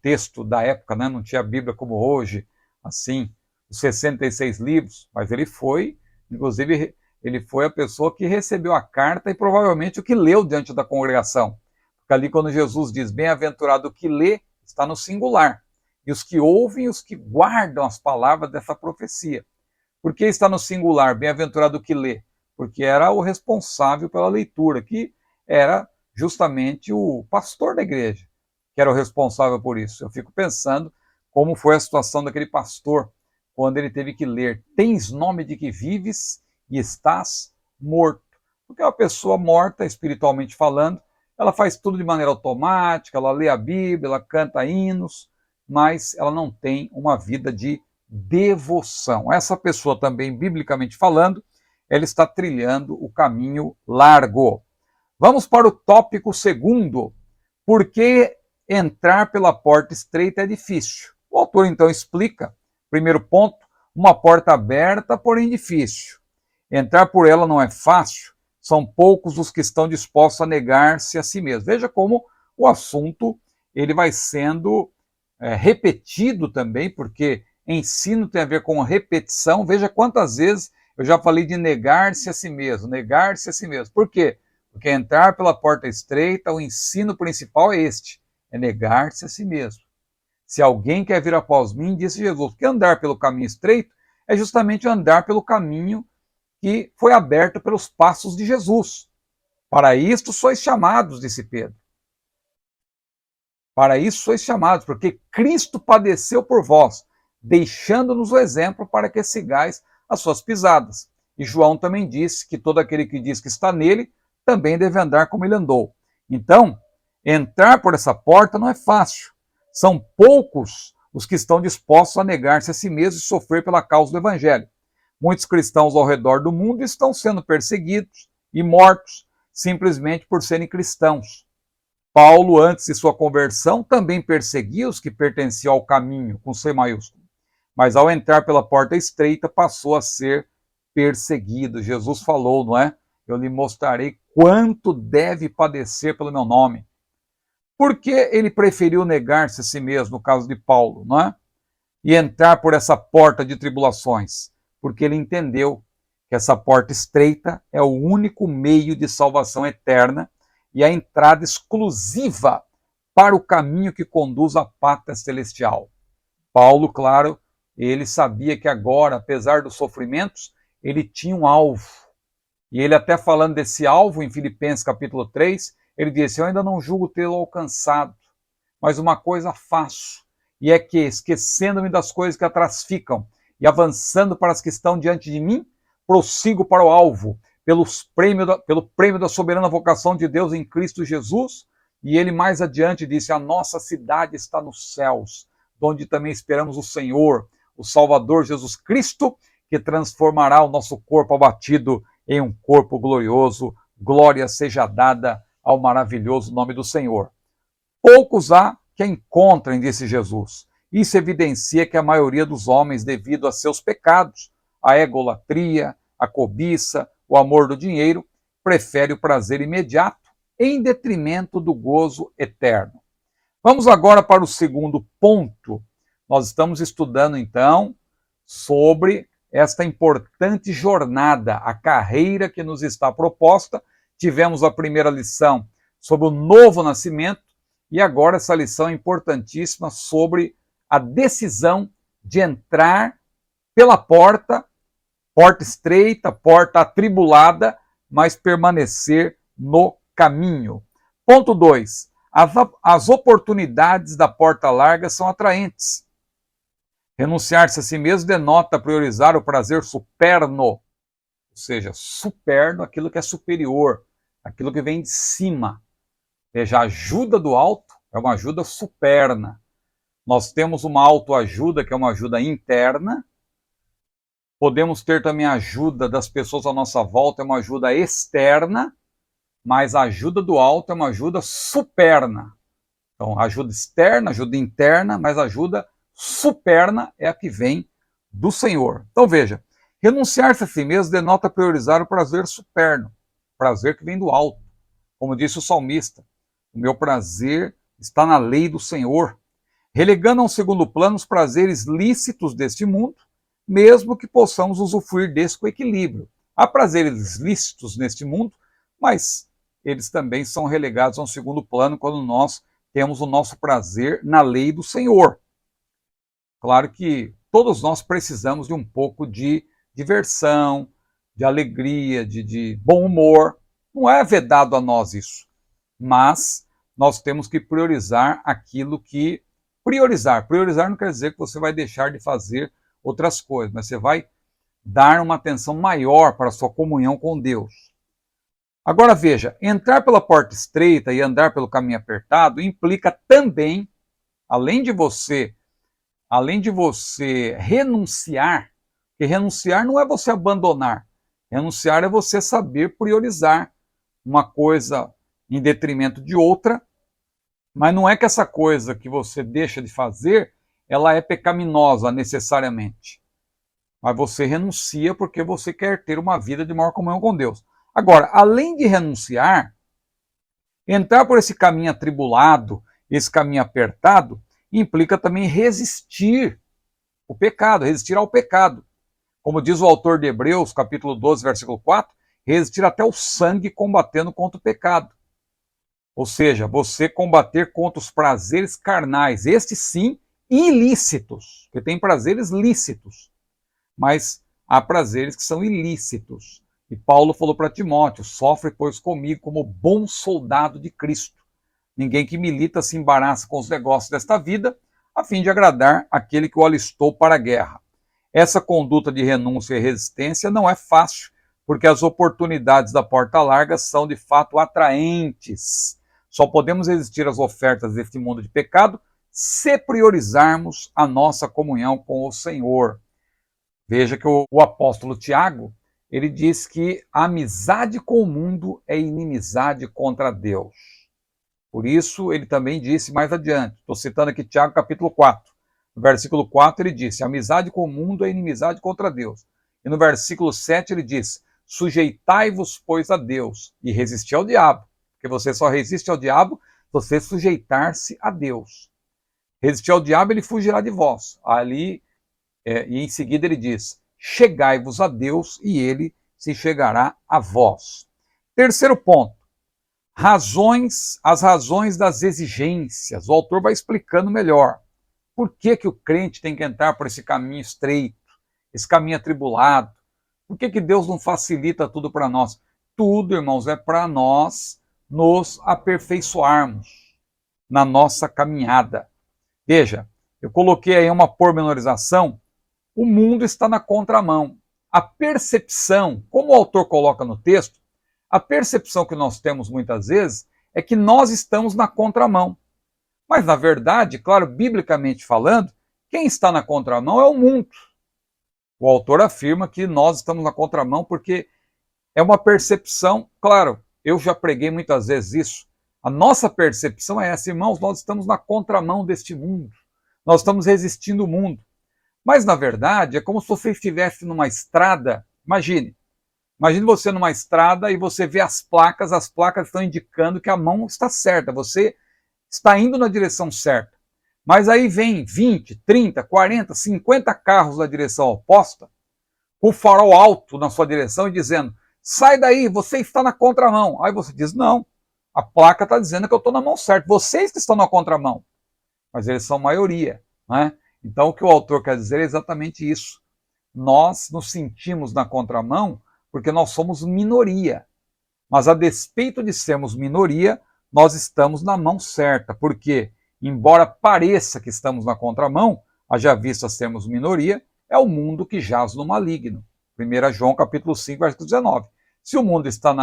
texto da época, né? Não tinha a Bíblia como hoje, assim, os 66 livros, mas ele foi, inclusive, ele foi a pessoa que recebeu a carta e provavelmente o que leu diante da congregação. Porque ali quando Jesus diz, bem-aventurado o que lê, está no singular. E os que ouvem, os que guardam as palavras dessa profecia. Por que está no singular, bem-aventurado o que lê? Porque era o responsável pela leitura, que era justamente o pastor da igreja, que era o responsável por isso. Eu fico pensando como foi a situação daquele pastor, quando ele teve que ler, tens nome de que vives e estás morto. Porque uma pessoa morta, espiritualmente falando, ela faz tudo de maneira automática, ela lê a Bíblia, ela canta hinos, mas ela não tem uma vida de devoção. Essa pessoa também, biblicamente falando, ela está trilhando o caminho largo. Vamos para o tópico segundo. Por que entrar pela porta estreita é difícil? O autor então explica, primeiro ponto, uma porta aberta, porém difícil. Entrar por ela não é fácil, são poucos os que estão dispostos a negar-se a si mesmos. Veja como o assunto ele vai sendo repetido também, porque ensino tem a ver com repetição. Veja quantas vezes eu já falei de negar-se a si mesmo, negar-se a si mesmo. Por quê? Porque entrar pela porta estreita, o ensino principal é este, é negar-se a si mesmo. Se alguém quer vir após mim, disse Jesus, que andar pelo caminho estreito é justamente andar pelo caminho que foi aberto pelos passos de Jesus. Para isto sois chamados, disse Pedro. Para isso sois chamados, porque Cristo padeceu por vós, deixando-nos o exemplo para que sigais as suas pisadas. E João também disse que todo aquele que diz que está nele, também deve andar como ele andou. Então, entrar por essa porta não é fácil. São poucos os que estão dispostos a negar-se a si mesmos e sofrer pela causa do Evangelho. Muitos cristãos ao redor do mundo estão sendo perseguidos e mortos simplesmente por serem cristãos. Paulo, antes de sua conversão, também perseguia os que pertenciam ao caminho, com C maiúsculo. Mas ao entrar pela porta estreita, passou a ser perseguido. Jesus falou, não é? Eu lhe mostrarei quanto deve padecer pelo meu nome. Por que ele preferiu negar-se a si mesmo, no caso de Paulo, não é? E entrar por essa porta de tribulações? Porque ele entendeu que essa porta estreita é o único meio de salvação eterna e a entrada exclusiva para o caminho que conduz à pátria celestial. Paulo, claro, ele sabia que agora, apesar dos sofrimentos, ele tinha um alvo. E ele até falando desse alvo em Filipenses capítulo 3, ele disse, eu ainda não julgo tê-lo alcançado, mas uma coisa faço, e é que, esquecendo-me das coisas que atrás ficam, e avançando para as que estão diante de mim, prossigo para o alvo, pelo prêmio da soberana vocação de Deus em Cristo Jesus. E ele mais adiante disse, a nossa cidade está nos céus, onde também esperamos o Senhor, o Salvador Jesus Cristo, que transformará o nosso corpo abatido em um corpo glorioso. Glória seja dada ao maravilhoso nome do Senhor. Poucos há que a encontrem, disse Jesus. Isso evidencia que a maioria dos homens, devido a seus pecados, a egolatria, a cobiça, o amor do dinheiro, prefere o prazer imediato em detrimento do gozo eterno. Vamos agora para o segundo ponto. Nós estamos estudando, então, sobre esta importante jornada, a carreira que nos está proposta. Tivemos a primeira lição sobre o novo nascimento e agora essa lição é importantíssima sobre a decisão de entrar pela porta estreita, porta atribulada, mas permanecer no caminho. Ponto 2. As oportunidades da porta larga são atraentes. Renunciar-se a si mesmo denota priorizar o prazer superno, ou seja, superno, aquilo que é superior, aquilo que vem de cima. Veja, a ajuda do alto é uma ajuda superna. Nós temos uma autoajuda, que é uma ajuda interna. Podemos ter também a ajuda das pessoas à nossa volta, é uma ajuda externa, mas a ajuda do alto é uma ajuda superna. Então, ajuda externa, ajuda interna, mas a ajuda superna é a que vem do Senhor. Então, veja, renunciar-se a si mesmo denota priorizar o prazer superno, prazer que vem do alto. Como disse o salmista, o meu prazer está na lei do Senhor, relegando a um segundo plano os prazeres lícitos deste mundo, mesmo que possamos usufruir desse com equilíbrio. Há prazeres lícitos neste mundo, mas eles também são relegados a um segundo plano quando nós temos o nosso prazer na lei do Senhor. Claro que todos nós precisamos de um pouco de diversão, de alegria, de bom humor. Não é vedado a nós isso, mas nós temos que priorizar aquilo que... Priorizar não quer dizer que você vai deixar de fazer outras coisas, mas você vai dar uma atenção maior para a sua comunhão com Deus. Agora veja, entrar pela porta estreita e andar pelo caminho apertado implica também, além de você renunciar, porque renunciar não é você abandonar, renunciar é você saber priorizar uma coisa em detrimento de outra, mas não é que essa coisa que você deixa de fazer, ela é pecaminosa necessariamente. Mas você renuncia porque você quer ter uma vida de maior comunhão com Deus. Agora, além de renunciar, entrar por esse caminho atribulado, esse caminho apertado, implica também resistir o pecado, resistir ao pecado. Como diz o autor de Hebreus, capítulo 12, versículo 4, resistir até o sangue combatendo contra o pecado. Ou seja, você combater contra os prazeres carnais, estes sim, ilícitos, porque tem prazeres lícitos, mas há prazeres que são ilícitos. E Paulo falou para Timóteo, sofre, pois, comigo como bom soldado de Cristo. Ninguém que milita se embaraça com os negócios desta vida, a fim de agradar aquele que o alistou para a guerra. Essa conduta de renúncia e resistência não é fácil, porque as oportunidades da porta larga são de fato atraentes. Só podemos resistir às ofertas deste mundo de pecado se priorizarmos a nossa comunhão com o Senhor. Veja que o apóstolo Tiago, ele diz que a amizade com o mundo é inimizade contra Deus. Por isso, ele também disse mais adiante, estou citando aqui Tiago capítulo 4, no versículo 4 ele disse, amizade com o mundo é inimizade contra Deus. E no versículo 7 ele diz, sujeitai-vos, pois, a Deus e resisti ao diabo, porque você só resiste ao diabo se você sujeitar-se a Deus. Resistir ao diabo, ele fugirá de vós. Ali, e em seguida ele diz, chegai-vos a Deus e ele se chegará a vós. Terceiro ponto, as razões das exigências. O autor vai explicando melhor. Por que o crente tem que entrar por esse caminho estreito, esse caminho atribulado? Por que Deus não facilita tudo para nós? Tudo, irmãos, é para nós nos aperfeiçoarmos na nossa caminhada. Veja, eu coloquei aí uma pormenorização. O mundo está na contramão. A percepção, como o autor coloca no texto, a percepção que nós temos muitas vezes é que nós estamos na contramão. Mas, na verdade, claro, biblicamente falando, quem está na contramão é o mundo. O autor afirma que nós estamos na contramão porque é uma percepção, claro, eu já preguei muitas vezes isso. A nossa percepção é essa, irmãos, nós estamos na contramão deste mundo. Nós estamos resistindo o mundo. Mas, na verdade, é como se você estivesse numa estrada. Imagine você numa estrada e você vê as placas estão indicando que a mão está certa, você está indo na direção certa. Mas aí vem 20, 30, 40, 50 carros na direção oposta, com o farol alto na sua direção e dizendo, sai daí, você está na contramão. Aí você diz, não, a placa está dizendo que eu estou na mão certa, vocês que estão na contramão. Mas eles são maioria, não é? Então o que o autor quer dizer é exatamente isso. Nós nos sentimos na contramão porque nós somos minoria. Mas a despeito de sermos minoria, nós estamos na mão certa, porque, embora pareça que estamos na contramão, haja vista sermos minoria, é o mundo que jaz no maligno. 1 João capítulo 5, versículo 19. Se o mundo está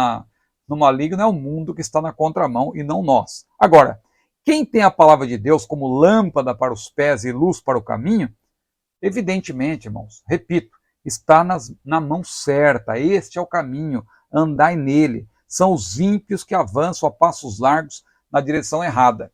no maligno, é o mundo que está na contramão e não nós. Agora, quem tem a palavra de Deus como lâmpada para os pés e luz para o caminho, evidentemente, irmãos, repito, está na mão certa, este é o caminho, andai nele. São os ímpios que avançam a passos largos na direção errada.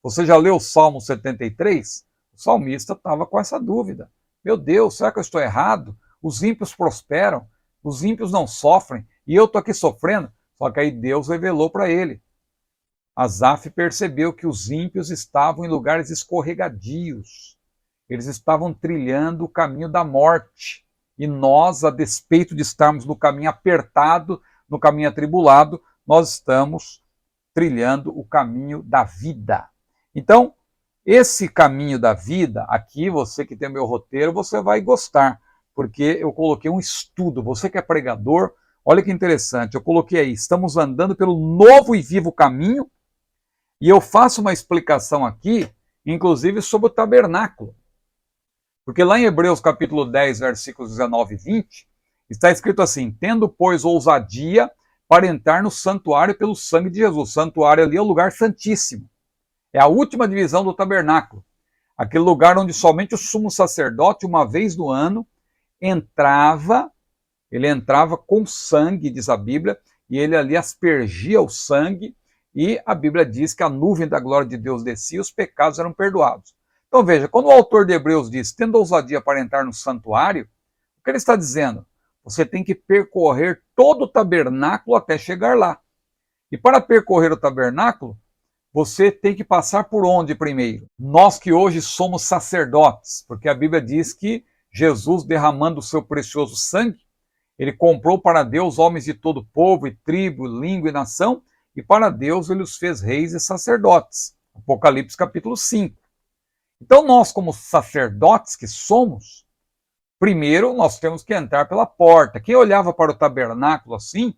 Você já leu o Salmo 73? O salmista estava com essa dúvida. Meu Deus, será que eu estou errado? Os ímpios prosperam, os ímpios não sofrem, e eu estou aqui sofrendo. Só que aí Deus revelou para ele. Asaf percebeu que os ímpios estavam em lugares escorregadios. Eles estavam trilhando o caminho da morte. E nós, a despeito de estarmos no caminho apertado, no caminho atribulado, nós estamos trilhando o caminho da vida. Então, esse caminho da vida, aqui, você que tem o meu roteiro, você vai gostar, porque eu coloquei um estudo. Você que é pregador, olha que interessante, eu coloquei aí, estamos andando pelo novo e vivo caminho, e eu faço uma explicação aqui, inclusive sobre o tabernáculo. Porque lá em Hebreus capítulo 10, versículos 19 e 20, está escrito assim, tendo, pois, ousadia para entrar no santuário pelo sangue de Jesus. O santuário ali é o lugar santíssimo. É a última divisão do tabernáculo. Aquele lugar onde somente o sumo sacerdote, uma vez no ano, ele entrava com sangue, diz a Bíblia, e ele ali aspergia o sangue, e a Bíblia diz que a nuvem da glória de Deus descia e os pecados eram perdoados. Então veja, quando o autor de Hebreus diz, tendo ousadia para entrar no santuário, o que ele está dizendo? Você tem que percorrer todo o tabernáculo até chegar lá. E para percorrer o tabernáculo, você tem que passar por onde primeiro? Nós que hoje somos sacerdotes, porque a Bíblia diz que Jesus, derramando o seu precioso sangue, ele comprou para Deus homens de todo povo, e tribo, língua e nação, e para Deus ele os fez reis e sacerdotes. Apocalipse capítulo 5. Então nós, como sacerdotes que somos, primeiro nós temos que entrar pela porta. Quem olhava para o tabernáculo assim,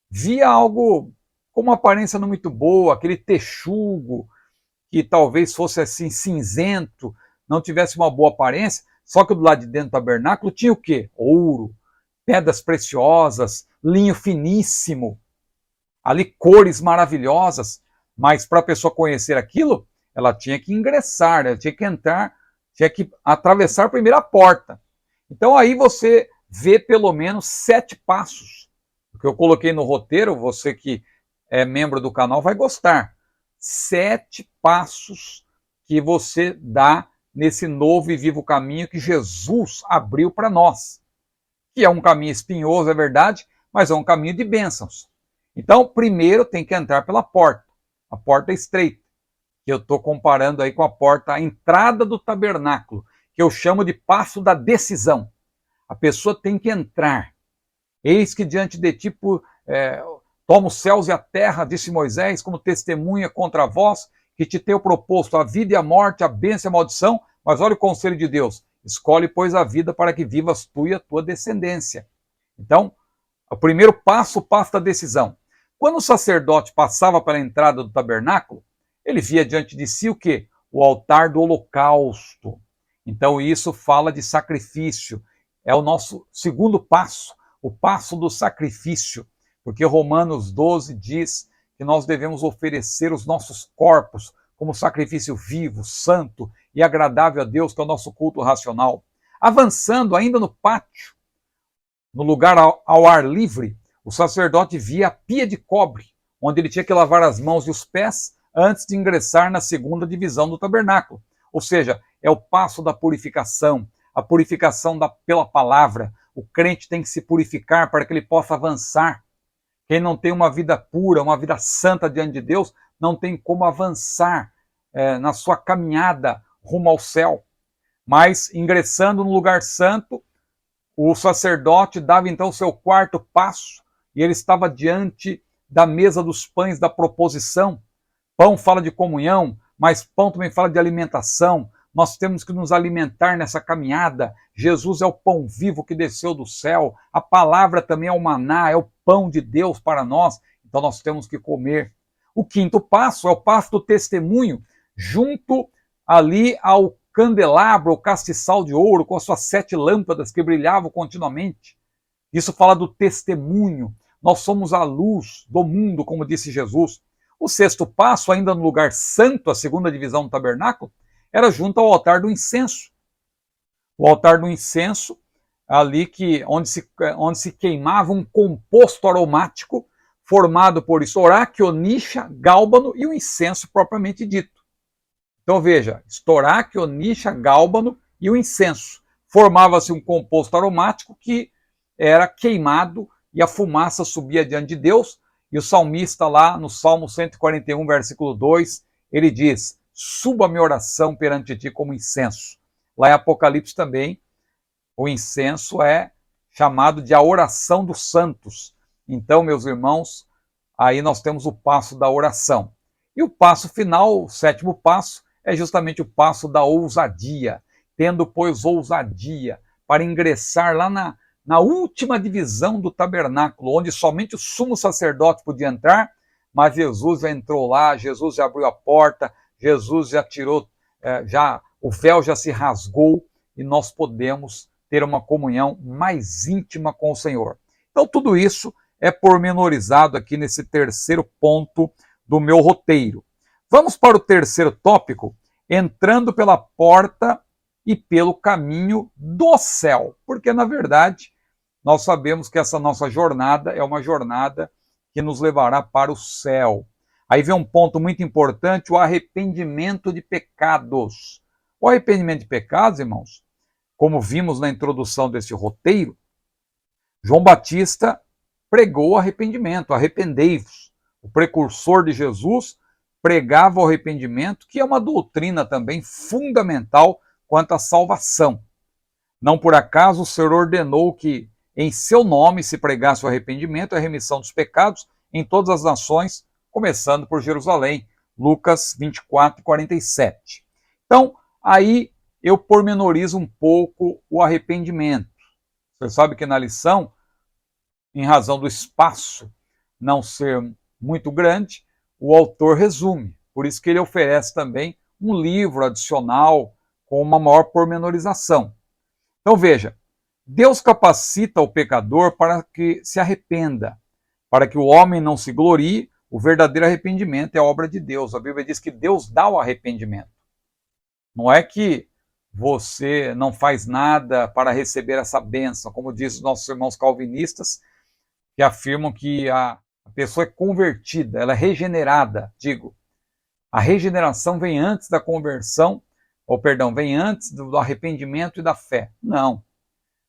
via algo com uma aparência não muito boa, aquele texugo, que talvez fosse assim cinzento, não tivesse uma boa aparência, só que do lado de dentro do tabernáculo tinha o quê? Ouro, pedras preciosas, linho finíssimo, ali cores maravilhosas, mas para a pessoa conhecer aquilo, ela tinha que ingressar, ela tinha que entrar, tinha que atravessar a primeira porta. Então aí você vê pelo menos 7 passos. O que eu coloquei no roteiro, você que é membro do canal vai gostar. 7 passos que você dá nesse novo e vivo caminho que Jesus abriu para nós. Que é um caminho espinhoso, é verdade, mas é um caminho de bênçãos. Então, primeiro tem que entrar pela porta. A porta é estreita, que eu estou comparando aí com a porta, a entrada do tabernáculo, que eu chamo de passo da decisão. A pessoa tem que entrar. Eis que diante de ti toma os céus e a terra, disse Moisés, como testemunha contra vós, que te tenho proposto a vida e a morte, a bênção e a maldição, mas olha o conselho de Deus, escolhe, pois, a vida para que vivas tu e a tua descendência. Então, o primeiro passo, o passo da decisão. Quando o sacerdote passava pela entrada do tabernáculo, ele via diante de si o quê? O altar do holocausto. Então, isso fala de sacrifício. É o nosso segundo passo, o passo do sacrifício. Porque Romanos 12 diz que nós devemos oferecer os nossos corpos como sacrifício vivo, santo e agradável a Deus, que é o nosso culto racional. Avançando ainda no pátio, no lugar ao ar livre, o sacerdote via a pia de cobre, onde ele tinha que lavar as mãos e os pés antes de ingressar na segunda divisão do tabernáculo. Ou seja, é o passo da purificação, a purificação pela palavra. O crente tem que se purificar para que ele possa avançar. Quem não tem uma vida pura, uma vida santa diante de Deus, não tem como avançar na sua caminhada rumo ao céu. Mas, ingressando no lugar santo, o sacerdote dava então o seu quarto passo, e ele estava diante da mesa dos pães da proposição. Pão fala de comunhão, mas pão também fala de alimentação. Nós temos que nos alimentar nessa caminhada. Jesus é o pão vivo que desceu do céu. A palavra também é o maná, é o pão de Deus para nós. Então nós temos que comer. O quinto passo é o passo do testemunho, junto ali ao candelabro, o castiçal de ouro, com as suas 7 lâmpadas que brilhavam continuamente. Isso fala do testemunho. Nós somos a luz do mundo, como disse Jesus. O sexto passo, ainda no lugar santo, a segunda divisão do tabernáculo, era junto ao altar do incenso. O altar do incenso, ali onde se queimava um composto aromático formado por estoraque, onixa, gálbano e o incenso propriamente dito. Então veja, estoraque, onixa, gálbano e o incenso. Formava-se um composto aromático que era queimado e a fumaça subia diante de Deus. E o salmista lá no Salmo 141, versículo 2, ele diz: suba a minha oração perante ti como incenso. Lá em Apocalipse também, o incenso é chamado de a oração dos santos. Então, meus irmãos, aí nós temos o passo da oração. E o passo final, o sétimo passo, é justamente o passo da ousadia. Tendo, pois, ousadia para ingressar lá na última divisão do tabernáculo, onde somente o sumo sacerdote podia entrar, mas Jesus já entrou lá, Jesus já abriu a porta, Jesus já tirou, o véu já se rasgou e nós podemos ter uma comunhão mais íntima com o Senhor. Então tudo isso é pormenorizado aqui nesse terceiro ponto do meu roteiro. Vamos para o terceiro tópico, entrando pela porta e pelo caminho do céu, porque na verdade nós sabemos que essa nossa jornada é uma jornada que nos levará para o céu. Aí vem um ponto muito importante, o arrependimento de pecados. O arrependimento de pecados, irmãos, como vimos na introdução desse roteiro, João Batista pregou o arrependimento, arrependei-vos. O precursor de Jesus pregava o arrependimento, que é uma doutrina também fundamental quanto à salvação. Não por acaso o Senhor ordenou que em seu nome se pregasse o arrependimento e a remissão dos pecados em todas as nações, começando por Jerusalém, Lucas 24, 47. Então, aí eu pormenorizo um pouco o arrependimento. Você sabe que na lição, em razão do espaço não ser muito grande, o autor resume. Por isso que ele oferece também um livro adicional com uma maior pormenorização. Então veja, Deus capacita o pecador para que se arrependa, para que o homem não se glorie. O verdadeiro arrependimento é a obra de Deus. A Bíblia diz que Deus dá o arrependimento. Não é que você não faz nada para receber essa bênção, como diz os nossos irmãos calvinistas, que afirmam que a pessoa é convertida, ela é regenerada, A regeneração vem antes da conversão, ou perdão, vem antes do arrependimento e da fé. Não.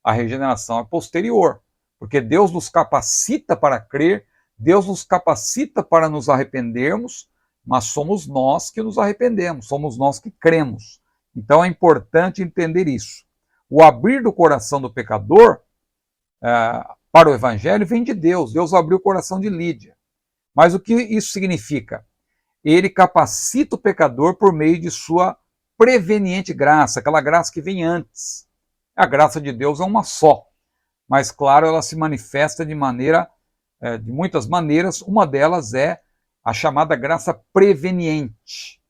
A regeneração é posterior, porque Deus nos capacita para crer, Deus nos capacita para nos arrependermos, mas somos nós que nos arrependemos, somos nós que cremos. Então é importante entender isso. O abrir do coração do pecador para o evangelho vem de Deus. Deus abriu o coração de Lídia. Mas o que isso significa? Ele capacita o pecador por meio de sua preveniente graça, aquela graça que vem antes. A graça de Deus é uma só, mas claro, ela se manifesta de muitas maneiras. Uma delas é a chamada graça preveniente.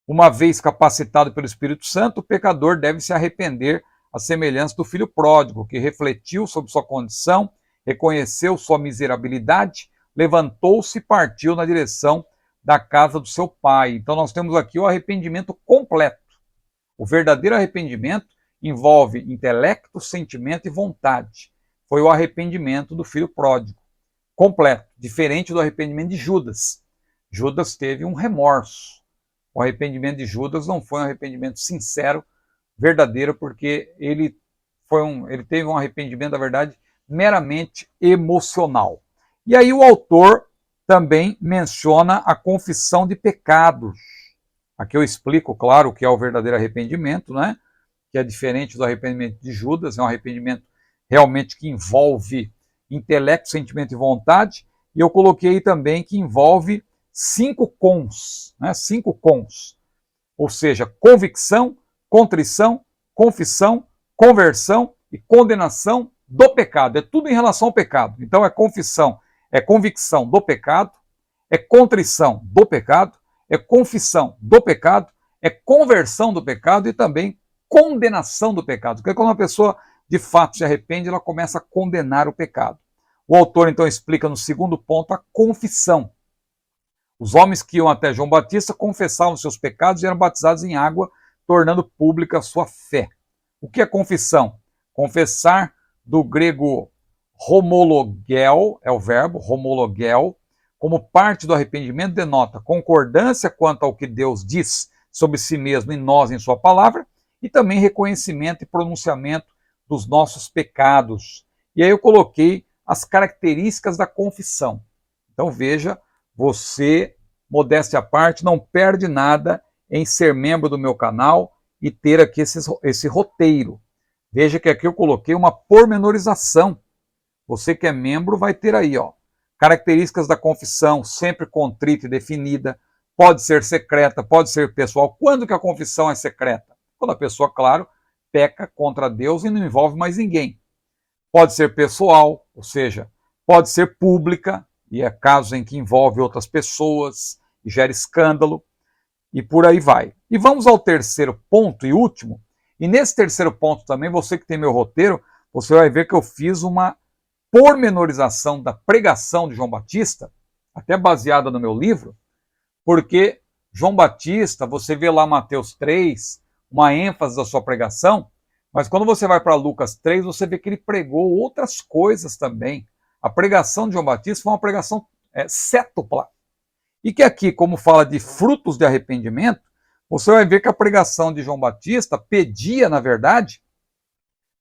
Uma vez capacitado pelo Espírito Santo, o pecador deve se arrepender à semelhança do filho pródigo, que refletiu sobre sua condição, reconheceu sua miserabilidade, levantou-se e partiu na direção da casa do seu pai. Então nós temos aqui o arrependimento completo. O verdadeiro arrependimento envolve intelecto, sentimento e vontade. Foi o arrependimento do filho pródigo, completo, diferente do arrependimento de Judas. Judas teve um remorso. O arrependimento de Judas não foi um arrependimento sincero, verdadeiro, porque ele teve um arrependimento, na verdade, meramente emocional. E aí o autor também menciona a confissão de pecados. Aqui eu explico, claro, o que é o verdadeiro arrependimento, né? Que é diferente do arrependimento de Judas, é um arrependimento realmente que envolve intelecto, sentimento e vontade. E eu coloquei também que envolve 5 cons, né? 5 cons. Ou seja, convicção, contrição, confissão, conversão e condenação do pecado. É tudo em relação ao pecado. Então é confissão, é convicção do pecado, é contrição do pecado, é confissão do pecado, é conversão do pecado e também condenação do pecado. Porque quando uma pessoa de fato se arrepende, ela começa a condenar o pecado. O autor então explica no segundo ponto a confissão. Os homens que iam até João Batista confessavam seus pecados e eram batizados em água, tornando pública a sua fé. O que é confissão? Confessar, do grego homologel, é o verbo, homologel, como parte do arrependimento, denota concordância quanto ao que Deus diz sobre si mesmo e nós em sua palavra, e também reconhecimento e pronunciamento dos nossos pecados. E aí eu coloquei as características da confissão. Então veja, você, modéstia à parte, não perde nada em ser membro do meu canal e ter aqui esse roteiro. Veja que aqui eu coloquei uma pormenorização. Você que é membro vai ter aí, ó, características da confissão, sempre contrita e definida, pode ser secreta, pode ser pessoal. Quando que a confissão é secreta? Quando a pessoa, claro, peca contra Deus e não envolve mais ninguém. Pode ser pessoal, ou seja, pode ser pública, e é casos em que envolve outras pessoas e gera escândalo, e por aí vai. E vamos ao terceiro ponto e último. E nesse terceiro ponto também, você que tem meu roteiro, você vai ver que eu fiz uma pormenorização da pregação de João Batista, até baseada no meu livro, porque João Batista, você vê lá Mateus 3, uma ênfase da sua pregação, mas quando você vai para Lucas 3, você vê que ele pregou outras coisas também. A pregação de João Batista foi uma pregação cétupla. E que aqui, como fala de frutos de arrependimento, você vai ver que a pregação de João Batista pedia, na verdade,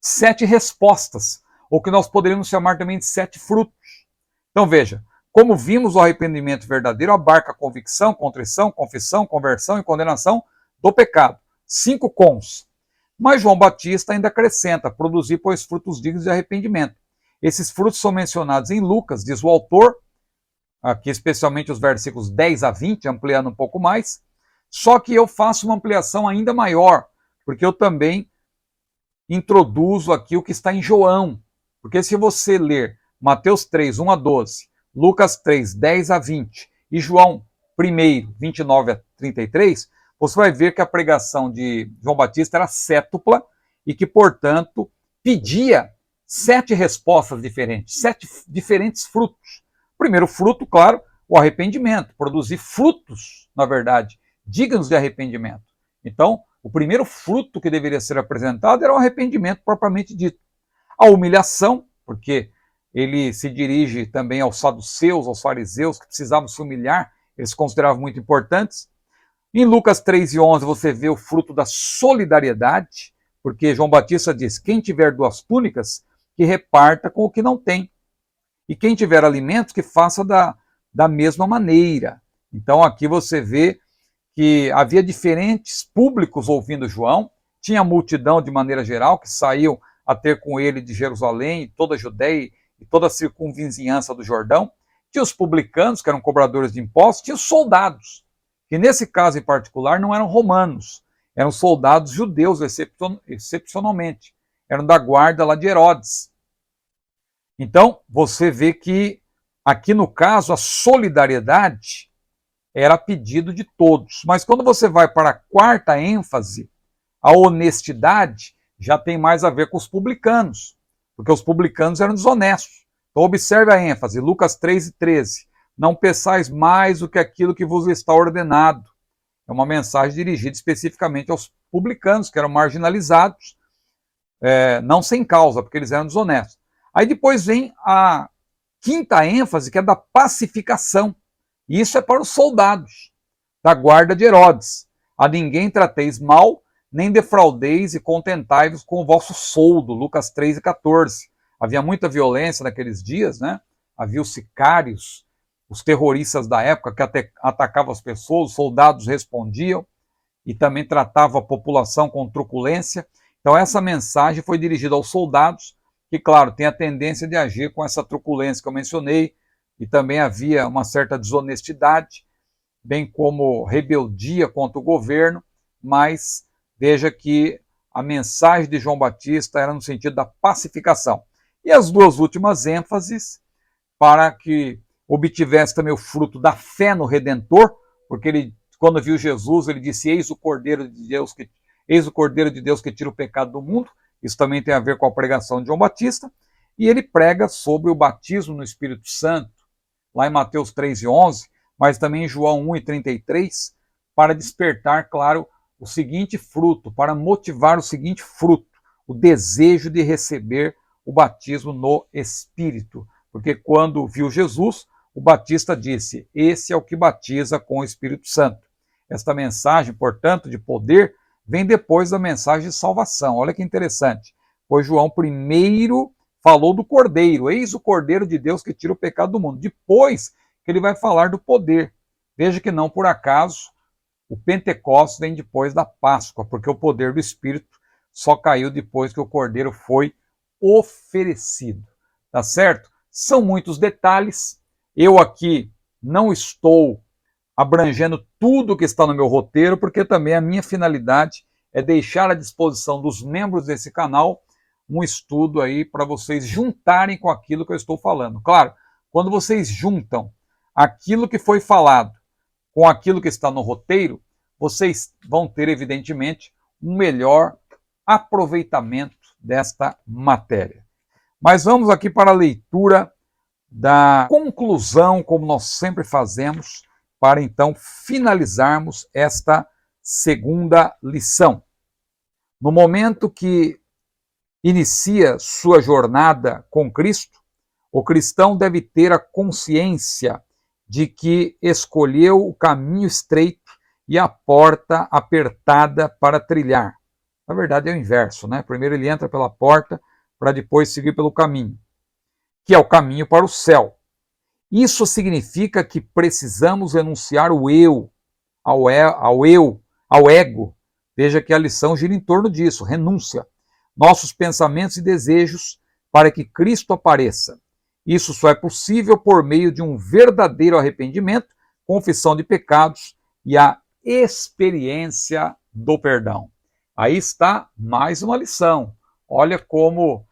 7 respostas, ou que nós poderíamos chamar também de 7 frutos. Então veja, como vimos, o arrependimento verdadeiro abarca a convicção, contrição, confissão, conversão e condenação do pecado. 5 cons. Mas João Batista ainda acrescenta, produzir, pois, frutos dignos de arrependimento. Esses frutos são mencionados em Lucas, diz o autor, aqui especialmente os versículos 10 a 20, ampliando um pouco mais, só que eu faço uma ampliação ainda maior, porque eu também introduzo aqui o que está em João, porque se você ler Mateus 3, 1 a 12, Lucas 3, 10 a 20 e João 1, 29 a 33, você vai ver que a pregação de João Batista era cétupla e que, portanto, pedia 7 respostas diferentes, 7 diferentes frutos. Primeiro fruto, claro, o arrependimento, produzir frutos, na verdade, dignos de arrependimento. Então, o primeiro fruto que deveria ser apresentado era o arrependimento propriamente dito. A humilhação, porque ele se dirige também aos saduceus, aos fariseus, que precisavam se humilhar, eles consideravam muito importantes. Em Lucas 3:11 você vê o fruto da solidariedade, porque João Batista diz, quem tiver 2 túnicas, que reparta com o que não tem. E quem tiver alimentos, que faça da mesma maneira. Então aqui você vê que havia diferentes públicos ouvindo João, tinha a multidão de maneira geral, que saiu a ter com ele de Jerusalém, toda a Judeia e toda a circunvizinhança do Jordão, tinha os publicanos, que eram cobradores de impostos, tinha os soldados, que nesse caso em particular não eram romanos, eram soldados judeus, excepcionalmente, eram da guarda lá de Herodes. Então, você vê que aqui no caso a solidariedade era pedido de todos. Mas quando você vai para a quarta ênfase, a honestidade já tem mais a ver com os publicanos, porque os publicanos eram desonestos. Então observe a ênfase, Lucas 3:13. Não peçais mais do que aquilo que vos está ordenado. É uma mensagem dirigida especificamente aos publicanos, que eram marginalizados, não sem causa, porque eles eram desonestos. Aí depois vem a quinta ênfase, que é da pacificação. E isso é para os soldados da guarda de Herodes. A ninguém trateis mal, nem defraudeis e contentai-vos com o vosso soldo. Lucas 3:14. Havia muita violência naqueles dias, né? Havia os sicários, os terroristas da época que até atacavam as pessoas, os soldados respondiam e também tratavam a população com truculência. Então essa mensagem foi dirigida aos soldados, que, claro, tem a tendência de agir com essa truculência que eu mencionei, e também havia uma certa desonestidade, bem como rebeldia contra o governo, mas veja que a mensagem de João Batista era no sentido da pacificação. E as 2 últimas ênfases, para que obtivesse também o fruto da fé no Redentor, porque ele, quando viu Jesus, ele disse, eis o Cordeiro de Deus que tira o pecado do mundo. Isso também tem a ver com a pregação de João Batista, e ele prega sobre o batismo no Espírito Santo, lá em Mateus 3:11, mas também em João 1:33, para despertar, claro, o seguinte fruto, para motivar o seguinte fruto, o desejo de receber o batismo no Espírito. Porque quando viu Jesus, o Batista disse, esse é o que batiza com o Espírito Santo. Esta mensagem, portanto, de poder, vem depois da mensagem de salvação. Olha que interessante. Pois João primeiro falou do Cordeiro. Eis o Cordeiro de Deus que tira o pecado do mundo. Depois que ele vai falar do poder. Veja que não por acaso o Pentecostes vem depois da Páscoa, porque o poder do Espírito só caiu depois que o Cordeiro foi oferecido. Tá certo? São muitos detalhes. Eu aqui não estou abrangendo tudo que está no meu roteiro, porque também a minha finalidade é deixar à disposição dos membros desse canal um estudo aí para vocês juntarem com aquilo que eu estou falando. Claro, quando vocês juntam aquilo que foi falado com aquilo que está no roteiro, vocês vão ter, evidentemente, um melhor aproveitamento desta matéria. Mas vamos aqui para a leitura da conclusão, como nós sempre fazemos, para então finalizarmos esta segunda lição. No momento que inicia sua jornada com Cristo, o cristão deve ter a consciência de que escolheu o caminho estreito e a porta apertada para trilhar. Na verdade é o inverso, né? Primeiro ele entra pela porta para depois seguir pelo caminho, que é o caminho para o céu. Isso significa que precisamos renunciar ao eu, ao ego. Veja que a lição gira em torno disso, renúncia. Nossos pensamentos e desejos para que Cristo apareça. Isso só é possível por meio de um verdadeiro arrependimento, confissão de pecados e a experiência do perdão. Aí está mais uma lição. Olha como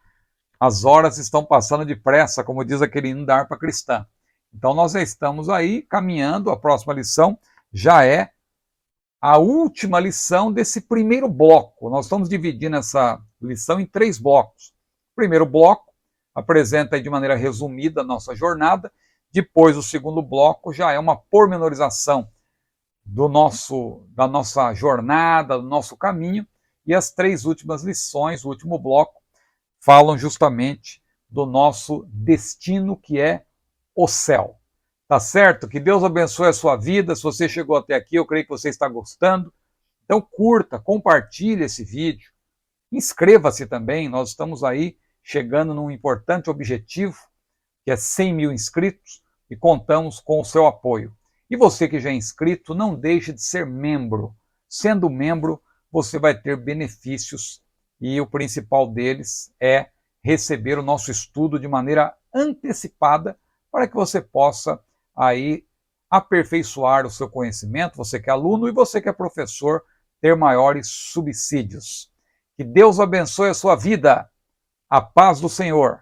as horas estão passando depressa, como diz aquele hino da harpa cristã. Então nós já estamos aí caminhando, a próxima lição já é a última lição desse primeiro bloco. Nós estamos dividindo essa lição em 3 blocos. O primeiro bloco apresenta aí de maneira resumida a nossa jornada, depois o segundo bloco já é uma pormenorização da nossa jornada, do nosso caminho, e as 3 últimas lições, o último bloco, falam justamente do nosso destino, que é o céu. Tá certo? Que Deus abençoe a sua vida. Se você chegou até aqui, eu creio que você está gostando. Então curta, compartilhe esse vídeo. Inscreva-se também, nós estamos aí chegando num importante objetivo, que é 100 mil inscritos, e contamos com o seu apoio. E você que já é inscrito, não deixe de ser membro. Sendo membro, você vai ter benefícios e o principal deles é receber o nosso estudo de maneira antecipada para que você possa aí aperfeiçoar o seu conhecimento, você que é aluno e você que é professor, ter maiores subsídios. Que Deus abençoe a sua vida. A paz do Senhor.